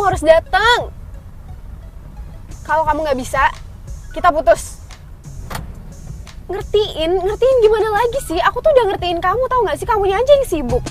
kamu harus datang. Kalau kamu nggak bisa, kita putus. Ngertiin gimana lagi sih? Aku tuh udah ngertiin kamu, tahu nggak sih? Kamunya aja yang sibuk.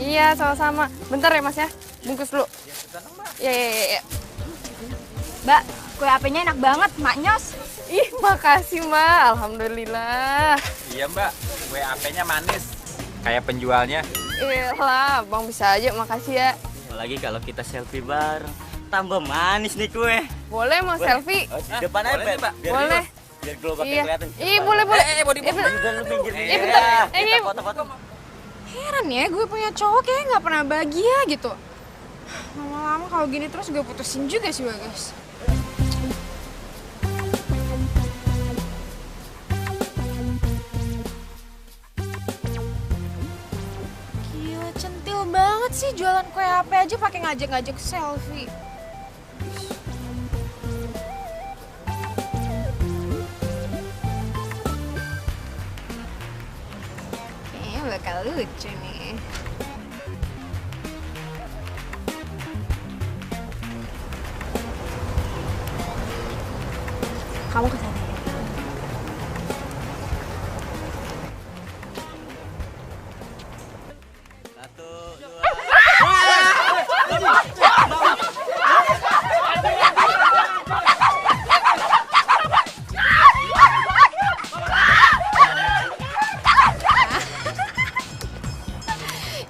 Iya, sama-sama. Bentar ya, Mas ya. Bungkus dulu. Iya. Mbak, kue HP-nya enak banget, maknyos. Ih, makasih, Mbak. Alhamdulillah. Iya, Mbak. Kue HP-nya manis. Kayak penjualnya. Iyalah, Bang bisa aja. Makasih ya. Apalagi kalau kita selfie bareng. Tambah manis nih kue. Boleh mau selfie? Oh, di depan aja, boleh, Mbak. Biar Boleh. Biar glowbacknya Iya. kelihatan. Ih, boleh. Udah lu pinggir. bentar. Kita foto-foto. Heran ya, gue punya cowok kayaknya nggak pernah bahagia gitu. Lama-lama kalau gini terus gue putusin juga sih, Bagas. Gila, centil banget sih jualan kue HP aja pakai ngajak-ngajak selfie. Kayaknya bakal lucu nih. Kamu ke sana ya. Satu, dua.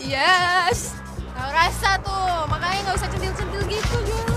Yes, tahu rasa tuh, makanya nggak usah centil-centil gitu jualan.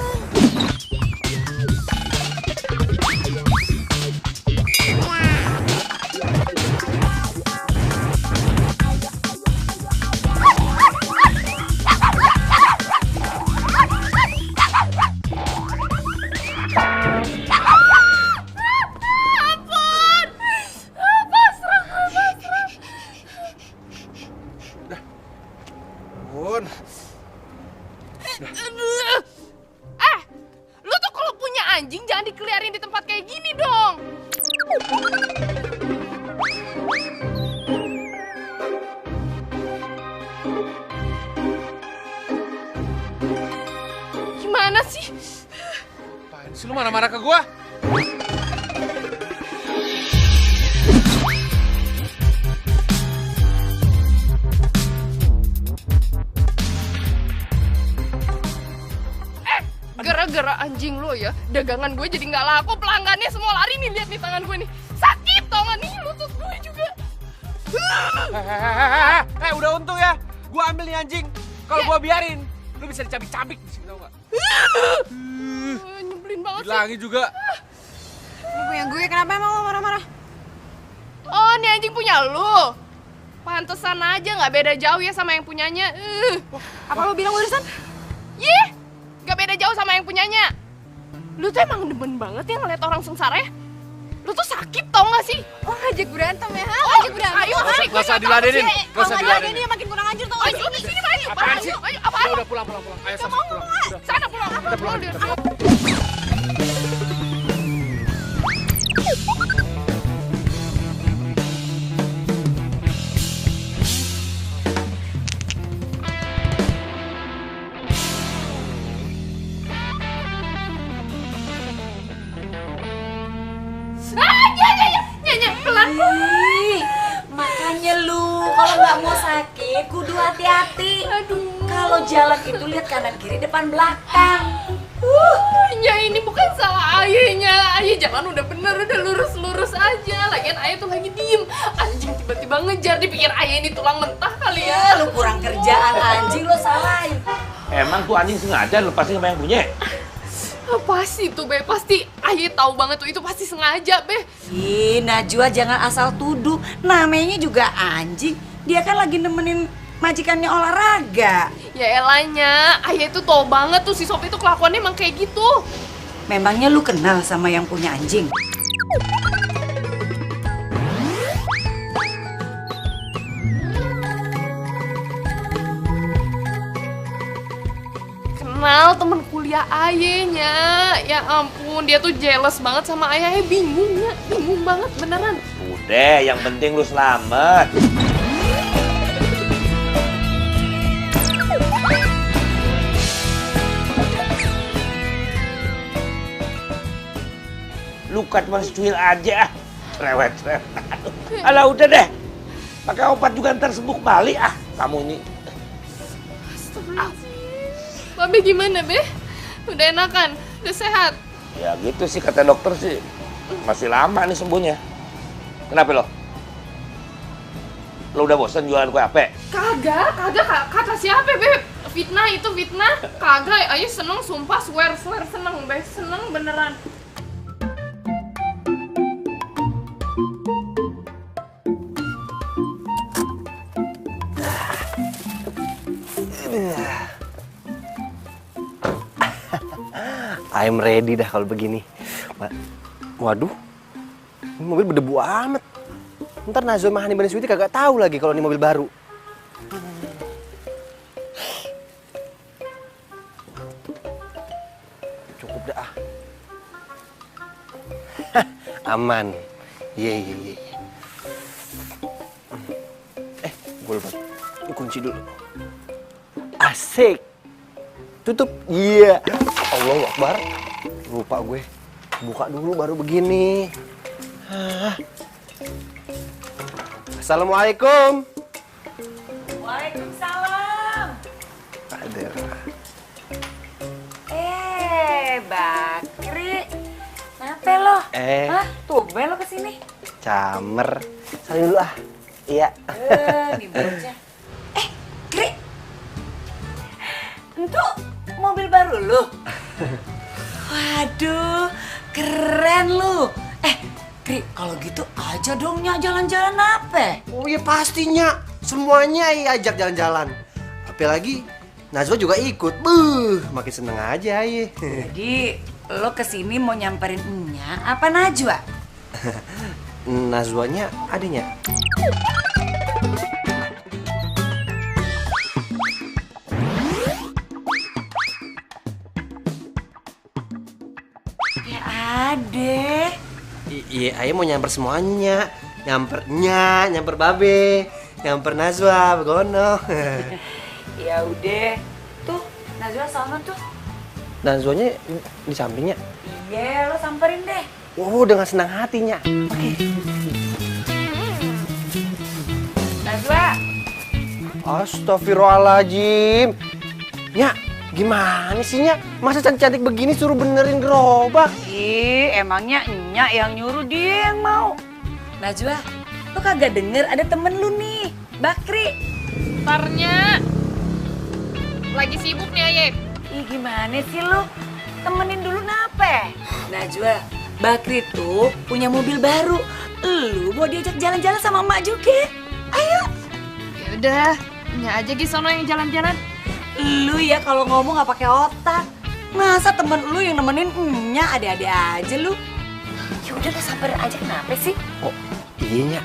Lu tuh kalau punya anjing jangan dikeliarin di tempat kayak gini dong. Gimana sih? Apaan sih lu marah-marah ke gua? Gara-gara anjing lo ya, dagangan gue jadi nggak laku, pelanggannya semua lari nih, lihat nih tangan gue nih. Sakit tau gak nih? Udah untung ya. Gua ambil nih anjing. Kalau gua biarin, lu bisa dicabik-cabik di sini, tau gak? Nyebelin banget sih. Bilangin juga. Ini punya gue, kenapa emang lo marah-marah? Oh, ini anjing punya lu. Pantesan aja nggak beda jauh ya sama yang punyanya. Apa lo bilang barusan? Yih, nggak beda jauh sama yang punyanya. Lu tuh emang demen banget ya ngeliat orang sengsara ya. Lu tuh sakit tau gak sih? Oh, ngajak berantem ya, ha? Ngajak berantem. Ayo, Gak usah diladenin. Gak usah diladenin. Dia makin kurang anjir tau gak Ayo, di sini ayo. Apaan sih? Ayo, apaan? Udah pulang. Ayo sama pulang. Udah. Sana pulang. Kita pulang. Nyanyi, pelan. Ih, makanya lu kalau nggak mau sakit kudu hati-hati. Kalau jalan itu lihat kanan kiri depan belakang. Ya ini bukan salah ayahnya. Ayah jalan udah bener, udah lurus-lurus aja. Lagian ayah tuh lagi diem. Anjing tiba-tiba ngejar, dipikir ayah ini tulang mentah kali ya. Lu kurang kerjaan anjing lo salahin. Emang tuh anjing sengaja lepasin sama yang punya? Pasti tuh Be, pasti ayah tahu banget tuh itu pasti sengaja Be. Ih, Najwa jangan asal tuduh. Namanya juga anjing. Dia kan lagi nemenin majikannya olahraga. Ya elanya, ayah itu tahu banget tuh si Sopi itu kelakuannya emang kayak gitu. Memangnya lu kenal sama yang punya anjing? Kenal temen kuliah ayahnya. Ya ampun, dia tuh jealous banget sama ayah. Ayah bingung ya, bingung banget beneran. Udah, yang penting lu selamat. Luka cuma secuil aja. Rewet. Alah udah deh. Pakai obat juga ntar sembuh kembali kamu ini. Astagfirullahaladzim. Babe gimana Be? Udah enakan? Udah sehat? Ya gitu sih kata dokter sih. Masih lama nih sembuhnya. Kenapa lo? Lo udah bosan jualan kue ape? Kagak, kata siapa Be? Fitnah itu fitnah. Kagak, ayah seneng sumpah, swear seneng Be, seneng beneran. I'm ready dah kalau begini. Waduh, ini mobil berdebu amat. Ntar Najwa sama Hani Bani Sweety kagak tahu lagi kalau ini mobil baru. Cukup dah. Aman. Ye. Gue lupa. Ini kunci dulu. Asik. Tutup. Iya. Allahu Akbar. Lupa gue. Buka dulu baru begini. Assalamualaikum. Waalaikumsalam. Ada. Bakri. Kenapa lo? Hah? Tumben lo kesini? Camer. Salim dulu Iya. Nih bocah. Kri. Itu mobil baru lo? Waduh, keren lu. Kri, kalau gitu aja dong Nya jalan-jalan apa? Oh ya pastinya. Semuanya ajak jalan-jalan. Apalagi Najwa juga ikut. Makin seneng aja ya. Jadi lo kesini mau nyamperin Nya apa Najwa? Najwanya adanya. Ya ade. Iya, ayah mau nyamper semuanya. Nyamper Nya, nyamper Babe, nyamper Najwa, begono. Ya udah. Tuh, Najwa sama tuh. Najwanya di sampingnya. Iya, lo samperin deh. Oh, dengan senang hatinya. Oke. Najwa. Astagfirullahaladzim. Nya, gimana sih Nya? Masa cantik-cantik begini suruh benerin gerobak? Ih, emangnya Nya yang nyuruh, dia yang mau. Najwa, Lo kagak denger ada temen lu nih, Bakri. Ntarnya lagi sibuk nih Aye. Ih gimana sih lu? Temenin dulu nape? Najwa, Bakri tuh punya mobil baru. Lu mau diajak jalan-jalan sama emak juga? Ayo. Ya udah, nya aja Gi sono yang jalan-jalan. Lu ya kalau ngomong nggak pakai otak. Masa temen lu yang nemenin nya ada-ada aja lu. Ya udah lah sabar aja, kenapa sih? Oh, iya, Nya.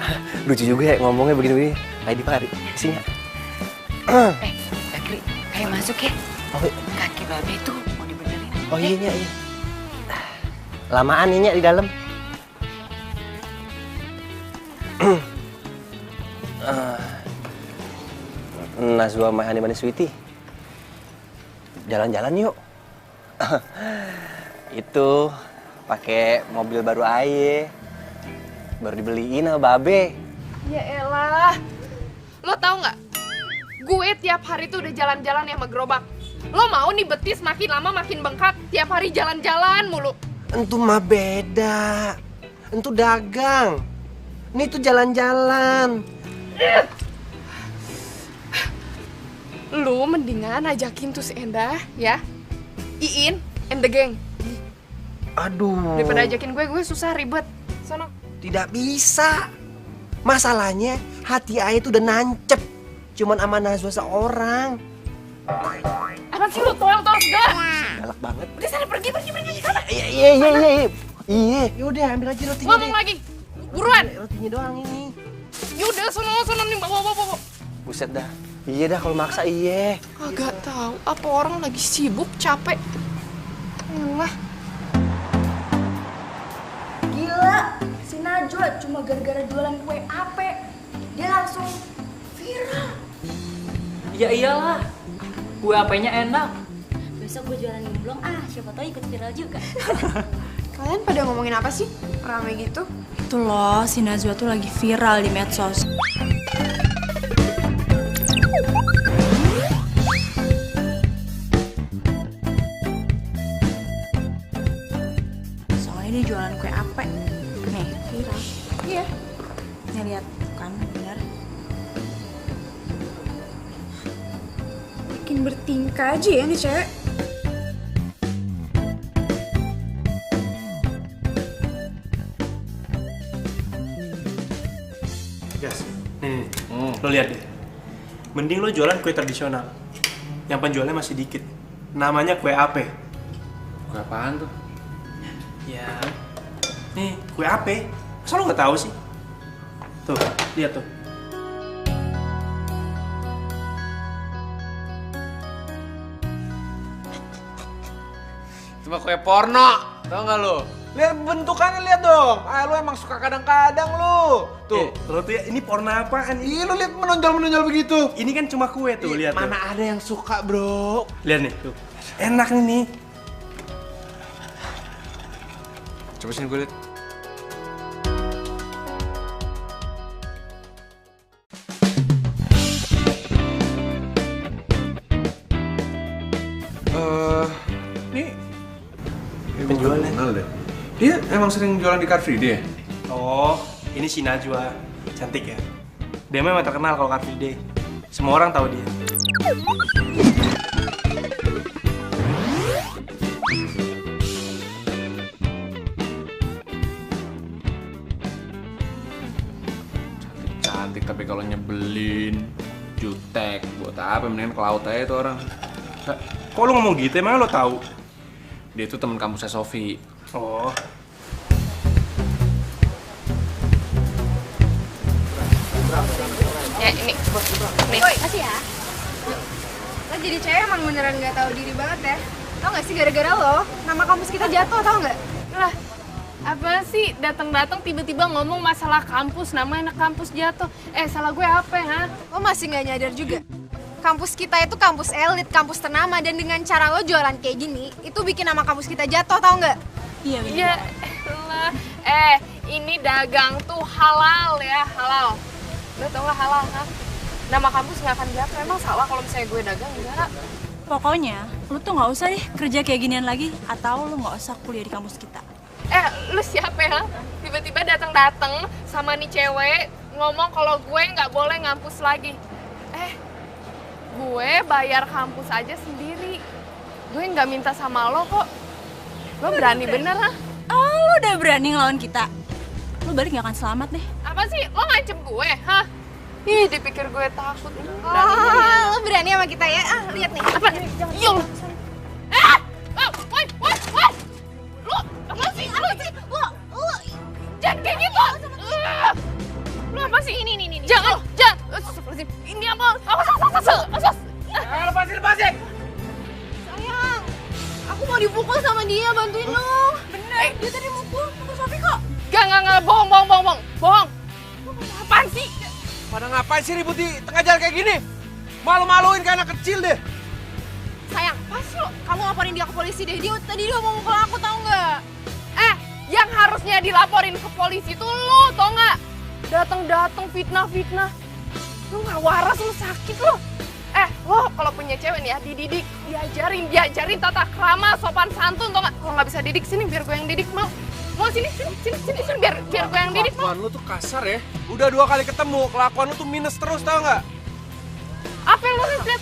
Lucu juga ya ngomongnya begini-begini. Ayo dipari, sini, Nya. Bakri, ayo masuk ya. Oh, Kaki babe tuh mau dibenerin. oh iya, Nya, iya. Lamaan nih, Nya, di dalam. Najwa sama Hani Manis Sweety. Jalan-jalan yuk. Itu pakai mobil baru Aye. Baru dibeliin sama Babe. Ya elah, lo tau nggak? Gue tiap hari tuh udah jalan-jalan ya sama gerobak. Lo mau nih betis makin lama makin bengkak, tiap hari jalan-jalan mulu. Entu mah beda. Entu dagang. Ini tuh jalan-jalan. Lu mendingan ajakin tuh si Endah ya, Iin and the gang. Aduh. Daripada ajakin gue susah ribet. Sono. Tidak bisa. Masalahnya hati Aye tuh udah nancep. Cuman sama Najwa seorang. Apa sih lu tolong segala? Galak banget. Udah sana pergi. Iya. Iya, yaudah ambil aja rotinya. Ngomong lagi. Buruan. Rotinya doang ini. Yaudah sono nih bawa. Buset dah. Iya dah kalau maksa iya. Agak tahu apa orang lagi sibuk capek. Alah. Gila, si Najwa cuma gara-gara jualan kue ape, dia langsung viral. Ya iyalah, kue apenya enak. Besok gue jualan nyemplung, siapa tahu ikut viral juga. Kalian pada ngomongin apa sih? Rame gitu? Itu loh, si Najwa tuh lagi viral di medsos. Soalnya dia jualan kue ape. Nih, viral. Iya. Nih lihat kan, bener. Bikin bertingkah aja ya nih cewek. Gas, nih, lo lihat deh. Mending lo jualan kue tradisional, yang penjualnya masih dikit. Namanya kue ape. Kue apaan tuh? Ya, nih kue ape. Masa lo nggak tahu sih? Tuh, lihat tuh. Cuma kue porno, tau gak lo? Lihat bentukannya, lihat dong. Lu emang suka kadang-kadang lu. Tuh. Lo tuh ya, ini porno apaan? Iya, lu lihat menonjol-menonjol begitu. Ini kan cuma kue tuh, lihat tuh. Mana ada yang suka, bro? Lihat nih, tuh. Enak nih. Coba sini gue lihat. Ini penjualnya. Kenal deh. Dia emang sering jualan di Car Free Day ya? Oh, ini si Najwa. Cantik ya? Dia memang terkenal kalau Car Free Day. Semua orang tahu dia. Cantik tapi kalau nyebelin, jutek, buat apa? Mendingan ke laut aja tuh orang. Kok lu ngomong gitu? Emang lo tahu? Dia itu teman kampusnya Sofi. Oh. Ya ini, bos. Nih. Makasih ya. Lo jadi cewek emang beneran gak tahu diri banget ya. Tau gak sih gara-gara lo, nama kampus kita jatuh, tau gak? Lah, apa sih datang-datang tiba-tiba ngomong masalah kampus, nama anak kampus jatuh. Salah gue apa ya? Lo masih gak nyadar juga? Kampus kita itu kampus elit, kampus ternama, dan dengan cara lo jualan kayak gini, itu bikin nama kampus kita jatuh, tau nggak? Iya, Ya elah. Ini dagang tuh halal ya, halal. Lo tau gak halal kan? Nama kampus nggak akan jatuh, emang salah kalau misalnya gue dagang, enggak? Pokoknya, lu tuh nggak usah deh kerja kayak ginian lagi, atau lu nggak usah kuliah di kampus kita. Lu siapa ya? Tiba-tiba datang-datang sama nih cewek ngomong kalau gue nggak boleh ngampus lagi. Gue bayar kampus aja sendiri. Gue nggak minta sama lo kok. Gue berani bener lah. Oh, lu udah berani ngelawan kita? Lu balik gak akan selamat deh. Apa sih? Lo ngancem gue, hah? Ih, dipikir gue takut. Lo berani sama kita ya? Lihat nih. Apa? Iya. Woi. Lu, apa sih? Lu, jangan kayak gitu. Lu apa sih? Ini. Jangan. Ini apa? Awas. Lepasin. Sayang, aku mau dipukul sama dia, bantuin lo. Bener, dia tadi mukul Sofi kok. Gak, bohong. Apaan sih? Pada ngapain sih ribut di tengah jalan kayak gini? Malu-maluin kayak anak kecil deh. Sayang, pas lo, kamu laporin dia ke polisi deh. Tadi dia mau mukul aku, tau nggak? Yang harusnya dilaporin ke polisi tuh lo, tau nggak? Datang fitnah. Lu nggak waras, lu sakit lo. Lo kalau punya cewek nih ya, dididik, diajarin tata krama, sopan santun, tau nggak? Kalau nggak bisa didik, sini biar gue yang didik, mau sini biar gue yang didik. Kelakuan lu tuh kasar ya. Udah 2 kali ketemu, kelakuan lu tuh minus terus, tau nggak? Apa yang lu lihat?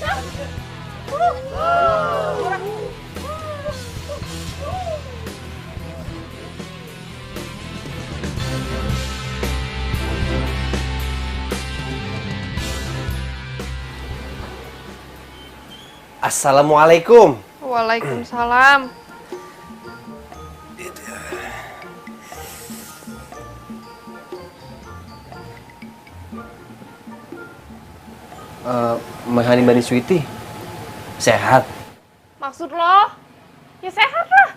Assalamualaikum. Waalaikumsalam. Mahani Bani Sweety, sehat? Maksud lo? Ya sehat lah.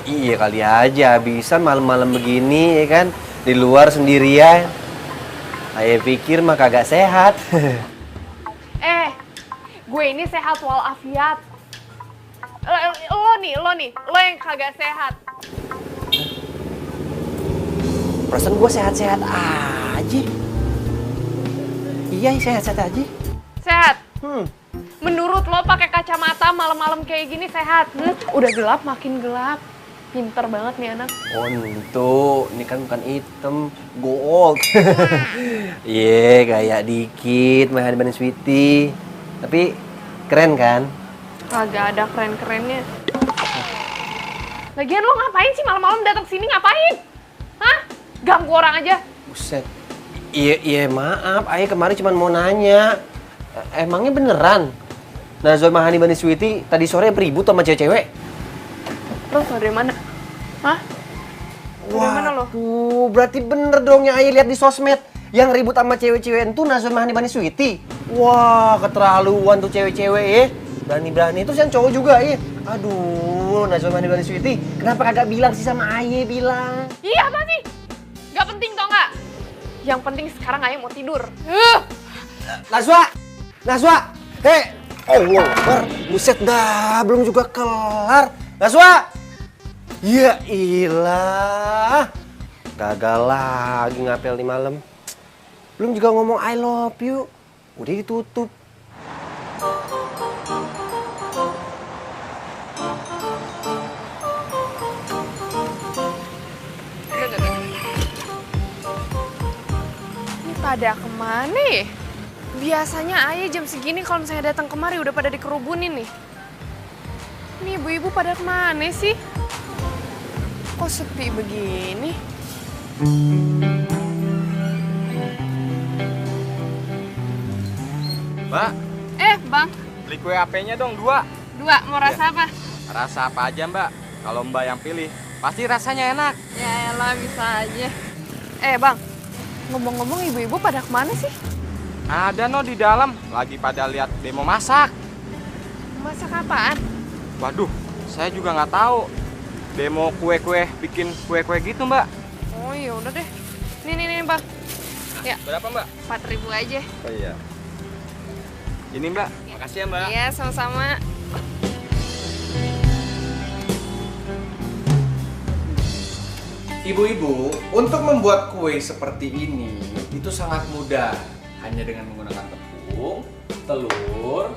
Iya kali aja, habisan malam-malam begini ya kan, di luar sendirian. Saya pikir mah kagak sehat. Gue ini sehat walafiat. Lo nih, lo yang kagak sehat. Perasaan gue sehat-sehat aja. Iya, sehat-sehat aja. Sehat? Menurut lo pakai kacamata malam-malam kayak gini sehat? Udah gelap makin gelap. Pinter banget nih anak. Oh itu, ini kan bukan hitam, gold. Iya, kayak dikit Mahani Bani Sweety. Tapi keren kan? Kagak ada keren-kerennya. Lagian lo ngapain sih malam-malam datang sini ngapain? Hah? Ganggu orang aja. Buset. Iya maaf, Ayah kemarin cuma mau nanya. Emangnya beneran Najwa Mahani Bani Sweety tadi sore beribut sama cewek-cewek? Lo tau dari mana? Hah? Dari mana lo? Waduh, berarti bener dong yang Ayah lihat di sosmed. Yang ribut sama cewek-cewek itu Najwa Mahani Bani Sweety. Wah, keterlaluan tuh cewek-cewek ya. Berani-berani itu yang cowok juga ya. Aduh, Najwa Mahani Bani Sweety, kenapa kagak bilang sih sama Ayah bilang? Iya apa sih? Gak penting tau gak? Yang penting sekarang Ayah mau tidur. Najwa, Allah Akbar, buset dah, belum juga kelar. Najwa, ya ilah, gagal lagi ngapel di malam. Belum juga ngomong I love you, udah ditutup. Ini pada kemana ya? Biasanya Ayah jam segini kalau misalnya datang kemari udah pada dikerubunin nih. Ini ibu-ibu pada kemana sih? Kok sepi begini? Mbak, Bang. beli kue AP-nya dong 2. 2, mau rasa apa? Rasa apa aja Mbak, kalau Mbak yang pilih, pasti rasanya enak. Ya elah, bisa aja. Bang, ngomong-ngomong ibu-ibu pada kemana sih? Ada no di dalam, lagi pada lihat demo masak. Masak apaan? Waduh, saya juga nggak tahu. Demo kue-kue, bikin kue-kue gitu Mbak. Oh iya udah deh. Nih Bang. Ya. Berapa Mbak? 4.000 aja. Oh iya. Ini Mbak, makasih ya Mbak. Iya, sama-sama. Ibu-ibu, untuk membuat kue seperti ini itu sangat mudah. Hanya dengan menggunakan tepung, telur,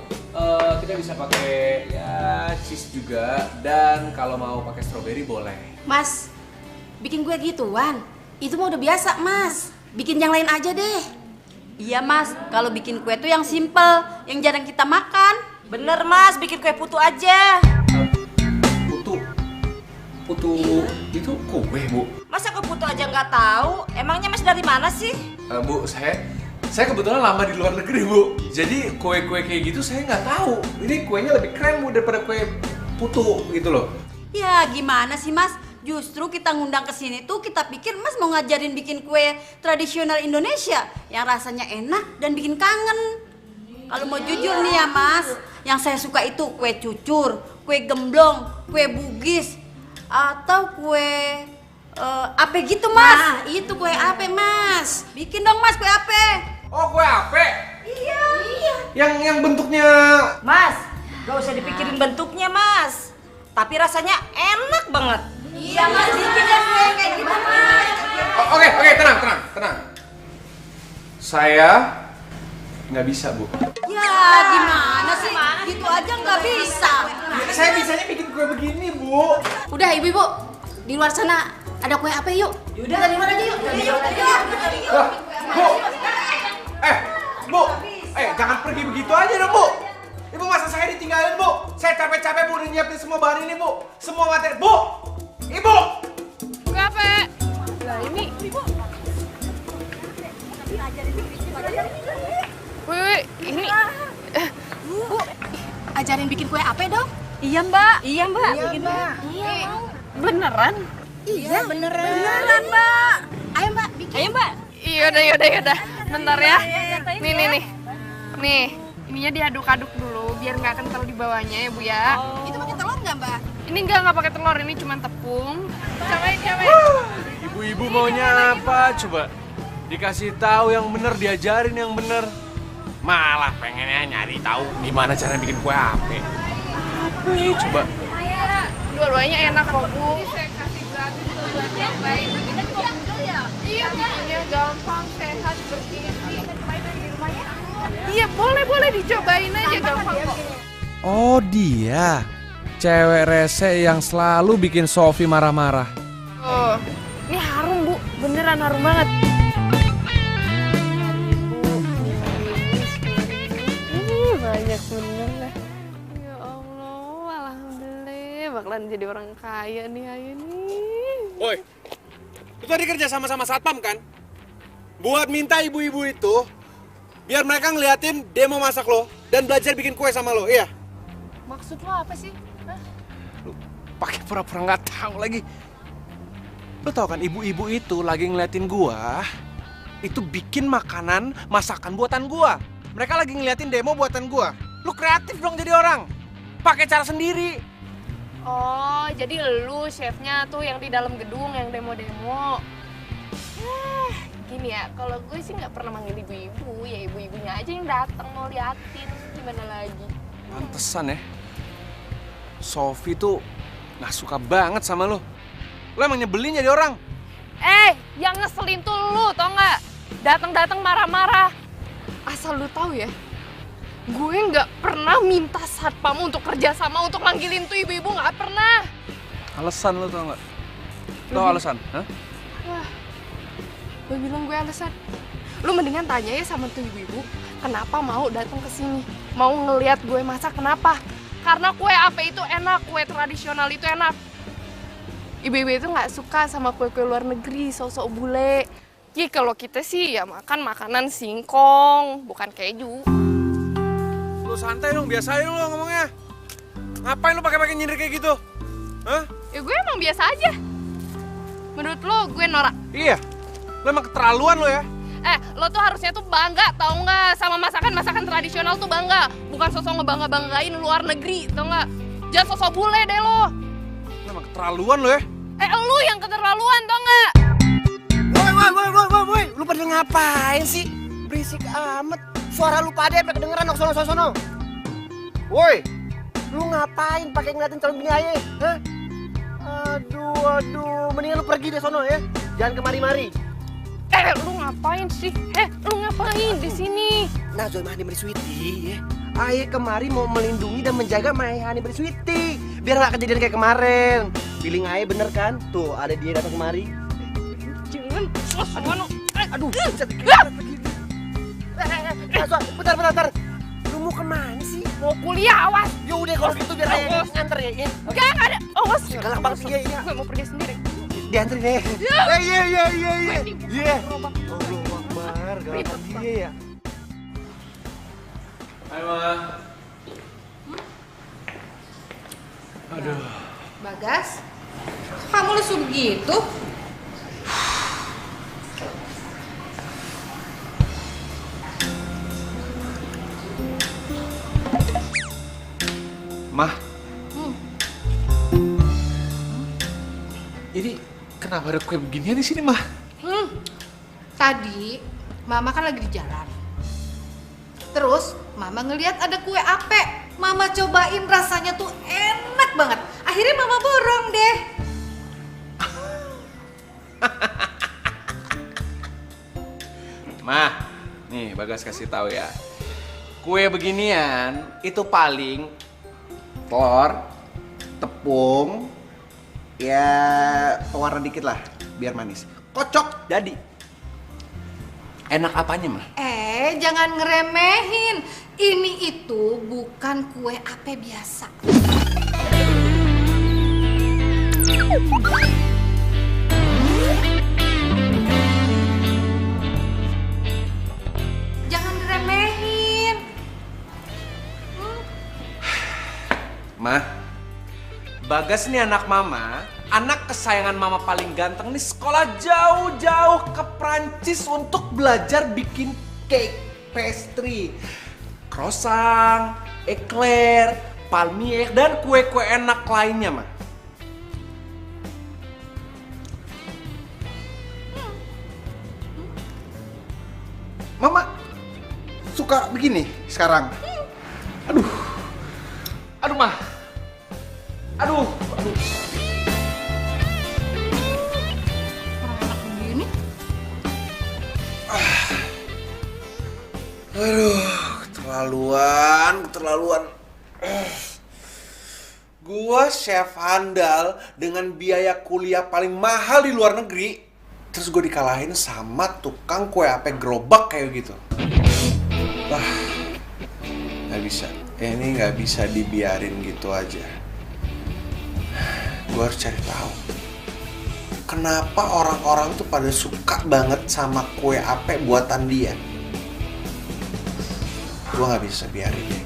kita bisa pakai ya cheese juga, dan kalau mau pakai stroberi boleh. Mas, bikin kue gituan, itu mah udah biasa, Mas. bikin yang lain aja deh. Iya Mas, kalau bikin kue tuh yang simple, yang jarang kita makan. Bener Mas, bikin kue putu aja. Putu itu kue, Bu. Masa kue putu aja nggak tahu? Emangnya Mas dari mana sih? Bu, saya kebetulan lama di luar negeri, Bu. Jadi kue-kue kayak gitu saya nggak tahu. Ini kuenya lebih keren, Bu, daripada kue putu gitu loh. Ya gimana sih Mas? Justru kita ngundang ke sini tuh kita pikir Mas mau ngajarin bikin kue tradisional Indonesia yang rasanya enak dan bikin kangen. Kalau mau jujur nih ya Mas, yang saya suka itu kue cucur, kue gemblong, kue bugis, atau kue ape gitu Mas. Nah, itu kue ape Mas. Bikin dong Mas kue ape. Oh, kue ape? Iya. Yang bentuknya... Mas, gak usah dipikirin bentuknya Mas. Tapi rasanya enak banget. Iya Mas, bikin deh kue kayak gitu Mas. Oke, tenang. Saya nggak bisa, Bu. Ya gimana sih? Gitu aja nggak bisa. Saya bisanya bikin kue begini, Bu. Udah ibu-ibu, di luar sana ada kue apa yuk? Yaudah dari luar aja yuk. Wah, Bu. Bu. Jangan pergi begitu aja dong, Bu. Ibu masa saya ditinggalin, Bu? Saya capek-capek, Bu, udah nyiapin semua bahan ini, Bu. Semua materi. Bu! Ibu! Kue apa? Lah ini, Ibu. Wih, ini. Bu, ajarin bikin kue apa dong? Iya Mbak. Iya Mbak. Beneran? Iya beneran Mbak. Ayo Mbak, bikin. Ayo Mbak. Yaudah. Bentar ya. Nih. Nih, ininya diaduk-aduk dulu biar nggak kental di bawahnya ya Bu ya. Itu pakai telur nggak Mbak? Ini nggak pakai telur, ini cuma tepung. Cobain. Ibu-ibu maunya apa coba? Dikasih tahu yang bener, diajarin yang bener. Malah pengennya nyari tahu gimana cara bikin kue ape. Coba. Dua-duanya enak kok Bu. Saya kasih gratis tuh buat yang baik. Iya, bikinnya gampang, sehat, bergizi. Iya, boleh dicobain aja, gampang kok. Oh, dia. Cewek rese yang selalu bikin Sofi marah-marah. Oh, ini harum Bu, beneran harum banget. Banyak bener lah. Ya Allah, alhamdulillah bakalan jadi orang kaya nih Ayu nih. Woi, lu tadi kerja sama satpam kan? Buat minta ibu-ibu itu biar mereka ngeliatin demo masak lo dan belajar bikin kue sama lo, iya? Maksud lo apa sih? Hah? Lu pakai pura-pura nggak tahu lagi. Lu tau kan ibu-ibu itu lagi ngeliatin gua itu bikin makanan masakan buatan gua. Mereka lagi ngeliatin demo buatan gua. Lu kreatif dong jadi orang. Pakai cara sendiri. Oh, jadi lu chefnya tuh yang di dalam gedung yang demo-demo. Gini ya, kalau gue sih nggak pernah manggil ibu-ibu, ya ibu-ibunya aja yang datang mau liatin. Gimana lagi? Pantesan ya. Sofi tuh nggak suka banget sama lu. Lu emang nyebelin jadi orang. Yang ngeselin tuh lu, tau nggak? Datang-datang marah-marah. Asal lu tahu ya, gue nggak pernah minta satpam untuk kerja sama untuk manggilin tuh ibu-ibu, nggak pernah. Alasan lu tau nggak? Tau alasan? Hah? Wah, gue bilang gue alasan. Lu mendingan tanya ya sama tuh ibu-ibu, kenapa mau datang ke sini, mau ngelihat gue masak, kenapa? Karena kue ape itu enak, kue tradisional itu enak. Ibu-ibu itu nggak suka sama kue-kue luar negeri, sok-sok bule. Ya kalau kita sih ya makan makanan singkong, bukan keju. Lu santai dong, biasain lu ngomongnya. Ngapain lu pakai nyindir kayak gitu? Hah? Ya gue emang biasa aja. Menurut lo gue norak? Iya, lu emang keterlaluan lo ya. Lo tuh harusnya tuh bangga, tau nggak? Sama masakan tradisional tuh bangga. Bukan sosok ngebangga-banggain luar negeri, tau nggak? Jangan sosok bule deh lo. Lu emang keterlaluan lo ya. Lu yang keterlaluan, tau nggak? Woi, lu pada ngapain sih? Berisik amat. Suara lu pada sampai kedengeran dong sono. Woi, lu ngapain pakai ngeliatin calon bini aja? Hah? Aduh, mendingan lu pergi deh sono ya. Jangan kemari-mari. Lu ngapain sih? Lu ngapain di sini? Nah, Zoe Mahani Sweety ya. Aye kemari mau melindungi dan menjaga Mahani Sweety. Biar gak kejadian kayak kemarin. Feeling Aye bener kan? Tuh, ada dia datang kemari. Jangan, Aduh, bentar. Lu mau kemana sih? Mau kuliah, awas. Ya udah kalau gitu biar ayah nganter ya. Enggak ada. Awas. Galak banget sih. Iya. Gue mau pergi sendiri. Dianterin deh. Iya. Iya. Allah Akbar, galak dia ya. Hai, Ma. Aduh. Bagas, kamu lesu begitu? Mah. Ini kenapa ada kue beginian di sini, Mah? Tadi Mama kan lagi di jalan. Terus Mama ngelihat ada kue ape. Mama cobain rasanya tuh enak banget. Akhirnya Mama borong deh. Mah, nih Bagas kasih tahu ya. Kue beginian itu paling telur, tepung, ya pewarna dikit lah, biar manis. Kocok jadi. Enak apanya, Mah? Jangan ngeremehin. Ini itu bukan kue ape biasa. Jangan diremehin. Mah, Bagas nih anak Mama, anak kesayangan Mama paling ganteng nih, sekolah jauh-jauh ke Prancis untuk belajar bikin cake, pastry, croissant, eclair, palmier, dan kue-kue enak lainnya, Mah. Mama suka begini sekarang. Aduh, Mah. Aduh. Enak begini. Aduh, keterlaluan. Gua chef handal dengan biaya kuliah paling mahal di luar negeri, terus gue dikalahin sama tukang kue ape gerobak kayak gitu. Wah, nggak bisa. Ini nggak bisa dibiarin gitu aja. Gue harus cari tahu kenapa orang-orang tuh pada suka banget sama kue ape buatan dia. Gue nggak bisa biarin deh.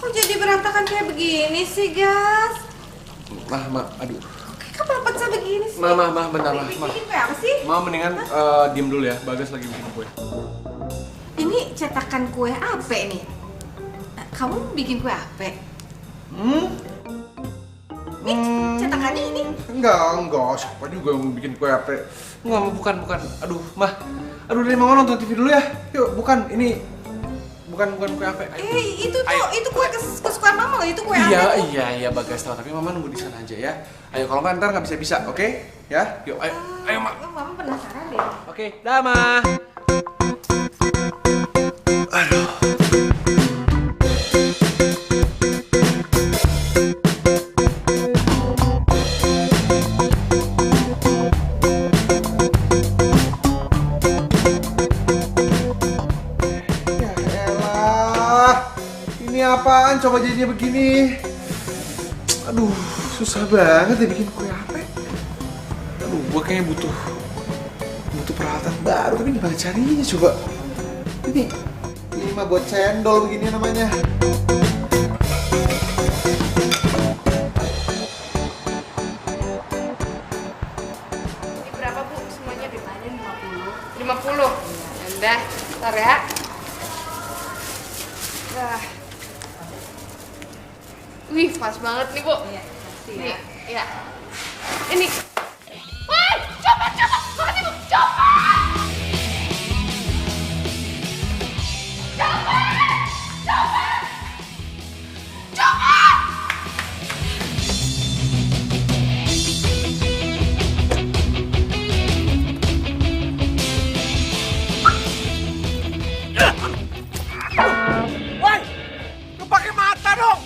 Kok jadi berantakan kayak begini sih, Gas? Aduh. Kok pepecah begini sih? Bentar, Ma. Bikin kue apa sih? Ma, mendingan diem dulu ya. Bagas lagi bikin kue. Ini cetakan kue apa nih? Kamu bikin kue apa? Nih, cetakannya ini. Enggak. Siapa juga yang bikin kue apa? Enggak, bukan. Aduh, dari Mama nonton TV dulu ya. Yuk, bukan. Ini bukan kue apa. Itu kue kesukaan Mama loh, itu kue apa? Iya, Bagas tahu. Tapi Mama nunggu di sana aja ya. Ayo, kalau nggak ntar nggak bisa, oke? Ya, yuk, ayo, Ma. Mama penasaran deh. Oke, dah, Ma. Aduh. Apaan coba jadinya begini? Aduh, susah banget ya bikin kue apa? Aduh, gua kayaknya butuh peralatan baru, tapi gimana carinya coba? Ini mah buat cendol begini namanya. Ini berapa, Bu? Semuanya ditanya 50. 50? Udah, ntar ya. Wih, pas banget nih, Bu. Iya, pasti ya. Nih, ya. Ini. Wah, coba. Makasih, Bu. Coba. Woi, lu pakai mata dong.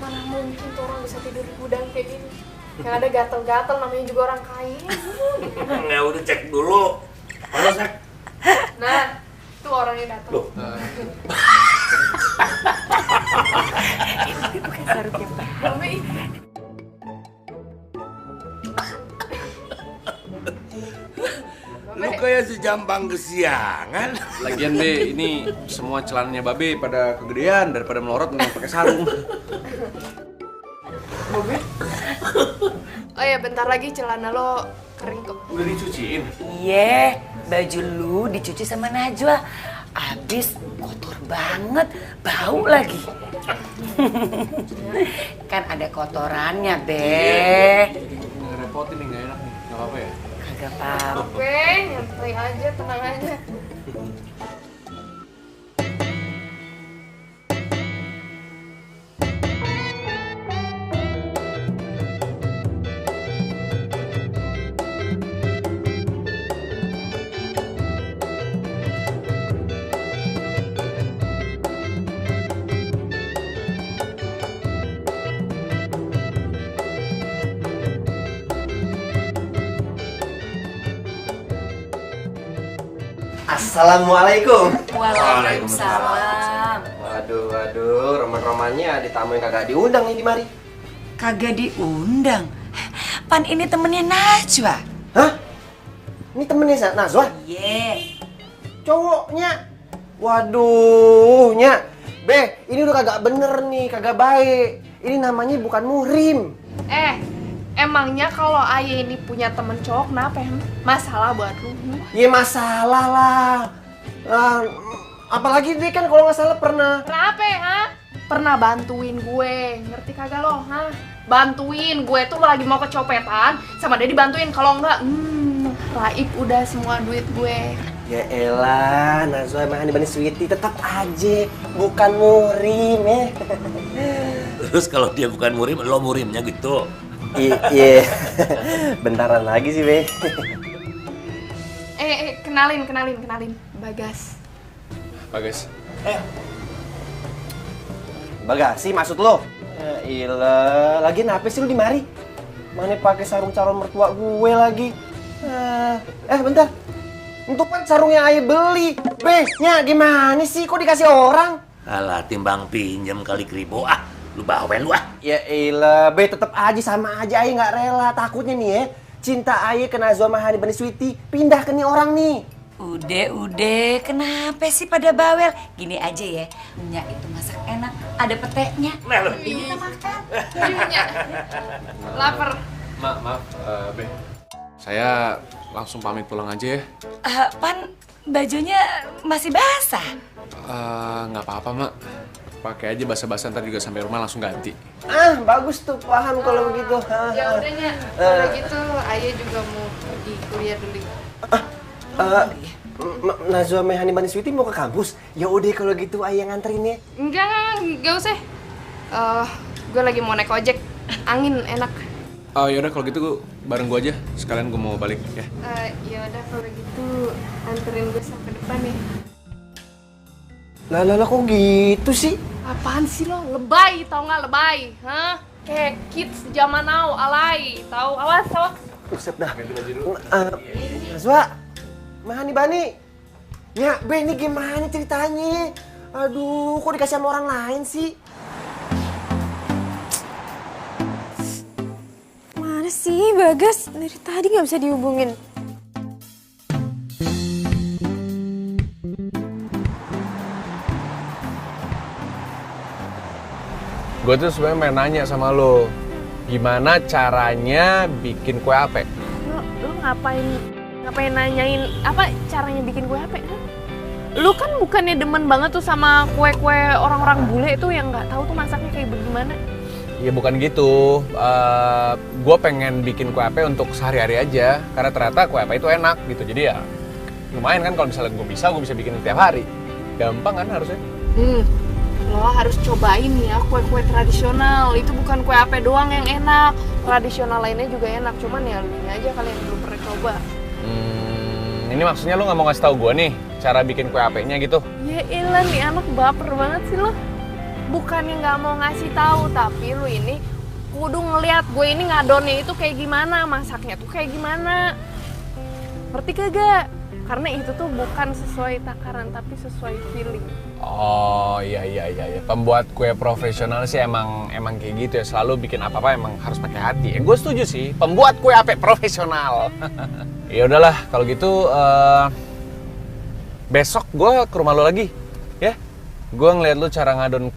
Mana mungkin tuh orang bisa tidur di gudang kayak gini. Yang ada gatel-gatel, namanya juga orang kaya. Nggak, udah cek dulu. Mana cek? Nah, tuh orangnya datang. Loh. Itu bukan sarungnya, Pak. Mami. Lu kayak si jambang kesiangan. Lagian Be, ini semua celananya Babe pada kegedean daripada melorot mending pakai sarung. Babe. Oh ya, bentar lagi celana lo kering kok. Udah dicuciin? Iya, baju lu dicuci sama Najwa. Abis kotor banget, bau lagi. Kan ada kotorannya, Be. Ngerepotin nih, nggak enak nih. Nggak apa-apa ya? Kagak apa-apa. Oke, nyantai aja, tenang aja. Assalamualaikum. Waalaikumsalam. Waduh, roman-romannya ada tamu yang kagak diundang nih di mari. Kagak diundang. Pan ini temennya Najwa. Hah? Ini temennya Najwa? Iya. Cowoknya? Waduh, Nya. Be, ini udah kagak bener nih, kagak baik. Ini namanya bukan muhrim. Emangnya kalau ayah ini punya temen cowok kenapa ya? Masalah buat lu? Ya masalah lah. Apalagi dia kan kalau nggak salah pernah. Kenapa ha? Pernah bantuin gue, ngerti kagak lo? Ha? Bantuin gue tuh lagi mau kecopetan, sama dia dibantuin. Kalau enggak, raib udah semua duit gue. Ya elah, Najwa emang dibanding Sweety tetap aja bukan muhrim ya. Terus kalau dia bukan murim, lo murimnya gitu. Iya, bentaran lagi sih, Be. Kenalin. Bagas. Bagas. Bagasi maksud lo? Ilah, lagi apa sih lu di mari? Mana pakai sarung calon mertua gue lagi? Bentar. Untuk kan sarung yang ayah beli. Nya gimana sih? Kok dikasih orang? Alah, timbang pinjem kali kribo. Lu bawel lu ah. Ya ilah, Be tetep aja sama aja ayah nggak rela. Takutnya nih ya, cinta ayah ke Najwa Mahani Bani Sweety pindah ke nih orang nih. Udah, kenapa sih pada bawel? Gini aja ya, Nya itu masak enak, ada petenya. Kita makan. Nya, lapar. Maaf, Be. Saya langsung pamit pulang aja ya. Pan, bajunya masih basah. Nggak apa-apa, Mak. Pakai aja basa-basa, ntar juga sampai rumah langsung ganti. Bagus tuh, paham kalau begitu. Ya udah Nya, kalau gitu ayah juga mau pergi kuliah dulu. Najwa Mahani Bani Sweety mau ke kampus? Ya udah kalau gitu ayah nganterin ya. Enggak usah. Gue lagi mau naik ojek, angin enak. Yaudah kalau gitu bareng gue aja, sekalian gue mau balik ya. Ya udah kalau gitu anterin gue sampai depan ya. Lah kok gitu sih? Apaan sih lo? Lebay, tau nggak lebay? Hah? Kayak kids zaman now, alay. Tahu? Awas. Buset dah. Najwa Mahani Bani. Ya, Be, ini gimana ceritanya? Aduh, kok dikasih sama orang lain sih? Mana sih Bagas? Dari tadi nggak bisa dihubungin. Gue tuh sebenarnya pengen nanya sama lo, gimana caranya bikin kue ape? Lo ngapain nanyain apa caranya bikin kue ape? Lu kan bukannya demen banget tuh sama kue-kue orang-orang bule tuh yang nggak tahu tuh masaknya kayak bagaimana? Ya bukan gitu, gue pengen bikin kue ape untuk sehari-hari aja, karena ternyata kue ape itu enak gitu. Jadi ya lumayan kan kalau misalnya gue bisa bikin tiap hari. Gampang kan harusnya? Lo harus cobain ya kue-kue tradisional. Itu bukan kue ape doang yang enak, tradisional lainnya juga enak. Cuman ya lu ini aja kalian belum pernah coba. Ini maksudnya lu nggak mau ngasih tahu gue nih cara bikin kue apenya gitu? Ya elah, nih anak baper banget sih lo. Bukannya nggak mau ngasih tahu, tapi lu ini kudu ngeliat gue ini ngadonnya itu kayak gimana, masaknya tuh kayak gimana. Ngerti kagak? Karena itu tuh bukan sesuai takaran, tapi sesuai feeling. Oh iya. Pembuat kue profesional sih emang kayak gitu ya. Selalu bikin apa-apa emang harus pakai hati. Gue setuju sih. Pembuat kue ape profesional. Ya udahlah kalau gitu besok gue ke rumah lo lagi, ya. Gue ngeliat lo cara ngadon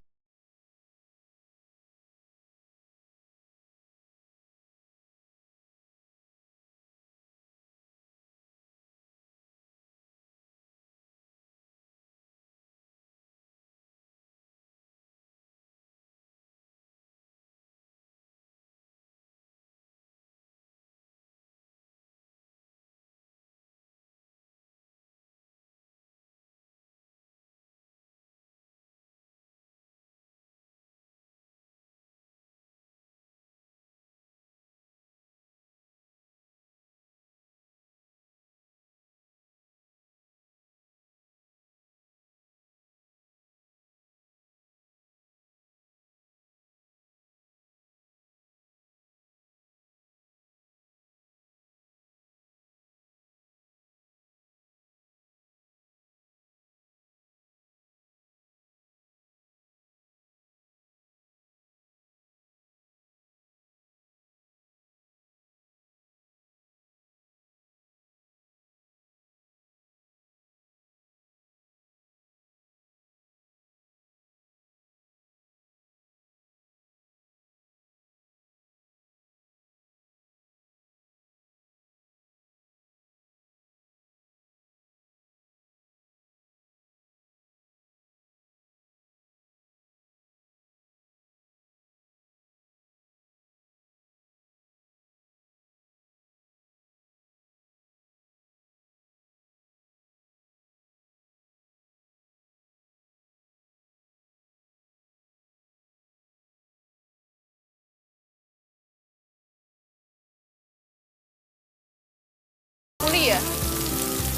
ya?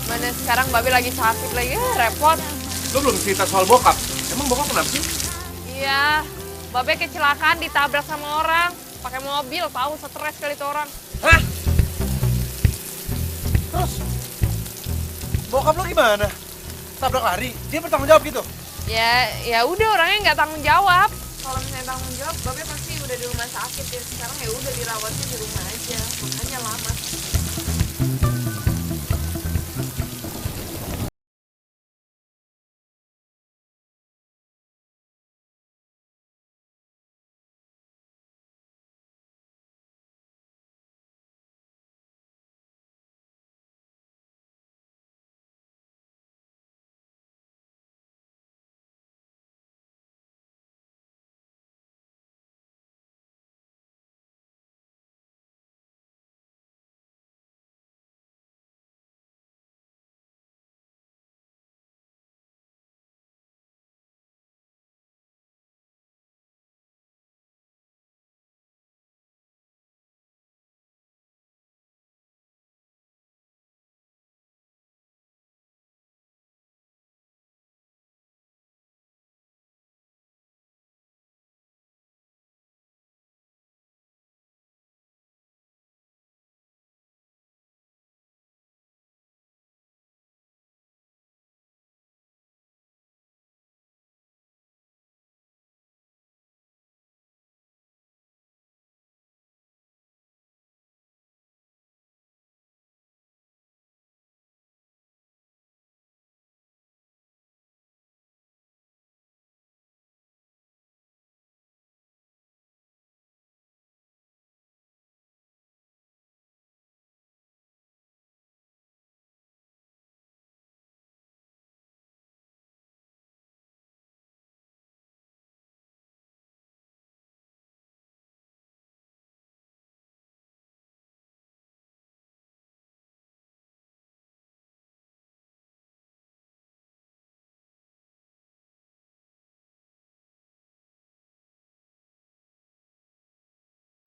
Mana sekarang Babe lagi sakit lagi, repot. Lo belum cerita soal bokap. Emang bokap kenapa sih? Iya, Babe kecelakaan ditabrak sama orang. Pakai mobil, tahu stres kali itu orang. Hah? Terus? Bokap lo gimana? Tabrak lari? Dia bertanggung jawab gitu? Ya udah orangnya nggak tanggung jawab. Kalau misalnya tanggung jawab, Babe pasti udah di rumah sakit ya. Sekarang ya udah dirawatnya di rumah aja, makanya lama.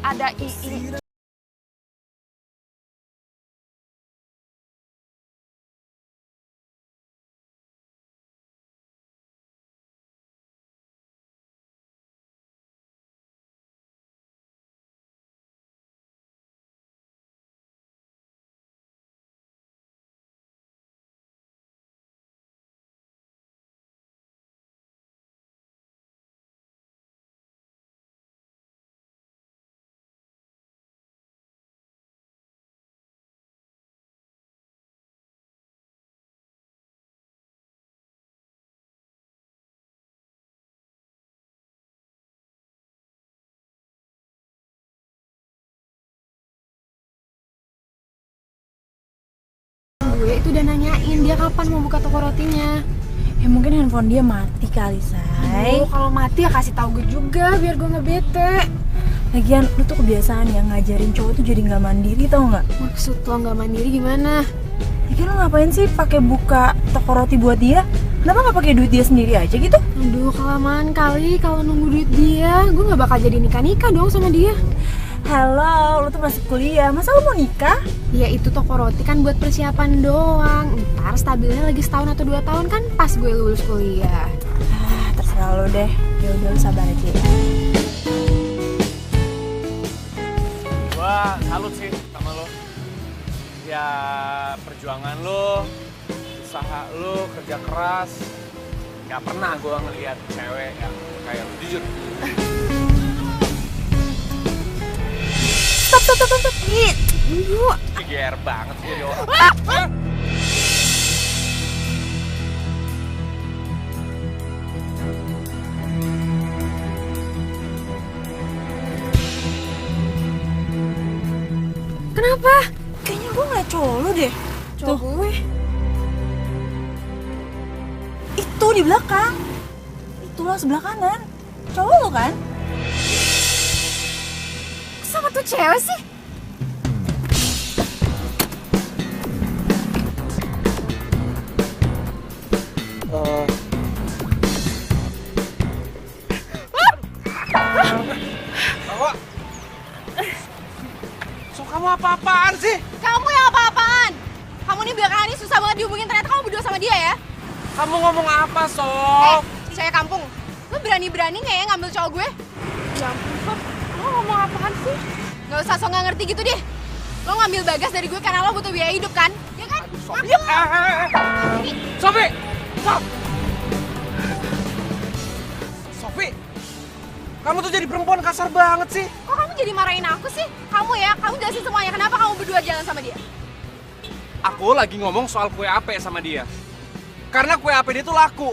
Ada Ii. Gue itu udah nanyain dia kapan mau buka toko rotinya. Ya mungkin handphone dia mati kali, Say. Kalau mati ya kasih tahu gue juga biar gue nggak bete. Lagian lu tuh kebiasaan ya ngajarin cowok tuh jadi nggak mandiri, tau nggak? Maksud lo nggak mandiri gimana? Lagian lu ngapain sih pakai buka toko roti buat dia? Kenapa nggak pakai duit dia sendiri aja gitu? Aduh, kelamaan kali kalau nunggu duit dia. Gue nggak bakal jadi nikah dong sama dia. Halo, lu tuh masih kuliah, masa lu mau nikah? Ya itu toko roti kan buat persiapan doang. Ntar stabilnya lagi setahun atau 2 tahun kan pas gue lulus kuliah. Terserah lu deh, ya udah lu sabar aja ya. Gua salut sih sama lo. Ya perjuangan lo, usaha lo, kerja keras. Gak pernah gua ngeliat cewek yang kayak lo, jujur. Stop. Tunggu. GR banget sih jadi orang. Kenapa? Kayaknya gue ngeliat cowok lu deh. Cowok gue? Itu di belakang. Itulah sebelah kanan. Cowok lu kan? Sama tuh cewek sih? Bawa. So kamu apa-apaan sih? Kamu yang apa-apaan? Kamu Kamu ngomong apa, Sof? Cewek kampung, lo berani-berani nggak ya ngambil cowok gue? Ya ampun, Sof. Lo ngomong apaan sih? Gak usah so nggak ngerti gitu deh. Lo ngambil Bagas dari gue karena lo butuh biaya hidup kan? Ya kan? Sofi! Sofi! Sof! Sofi! Kamu tuh jadi perempuan kasar banget sih. Kok kamu jadi marahin aku sih? Kamu ya, kamu jelasin semuanya. Kenapa kamu berdua jalan sama dia? Aku lagi ngomong soal kue ape sama dia. Karena kue ape dia tuh laku.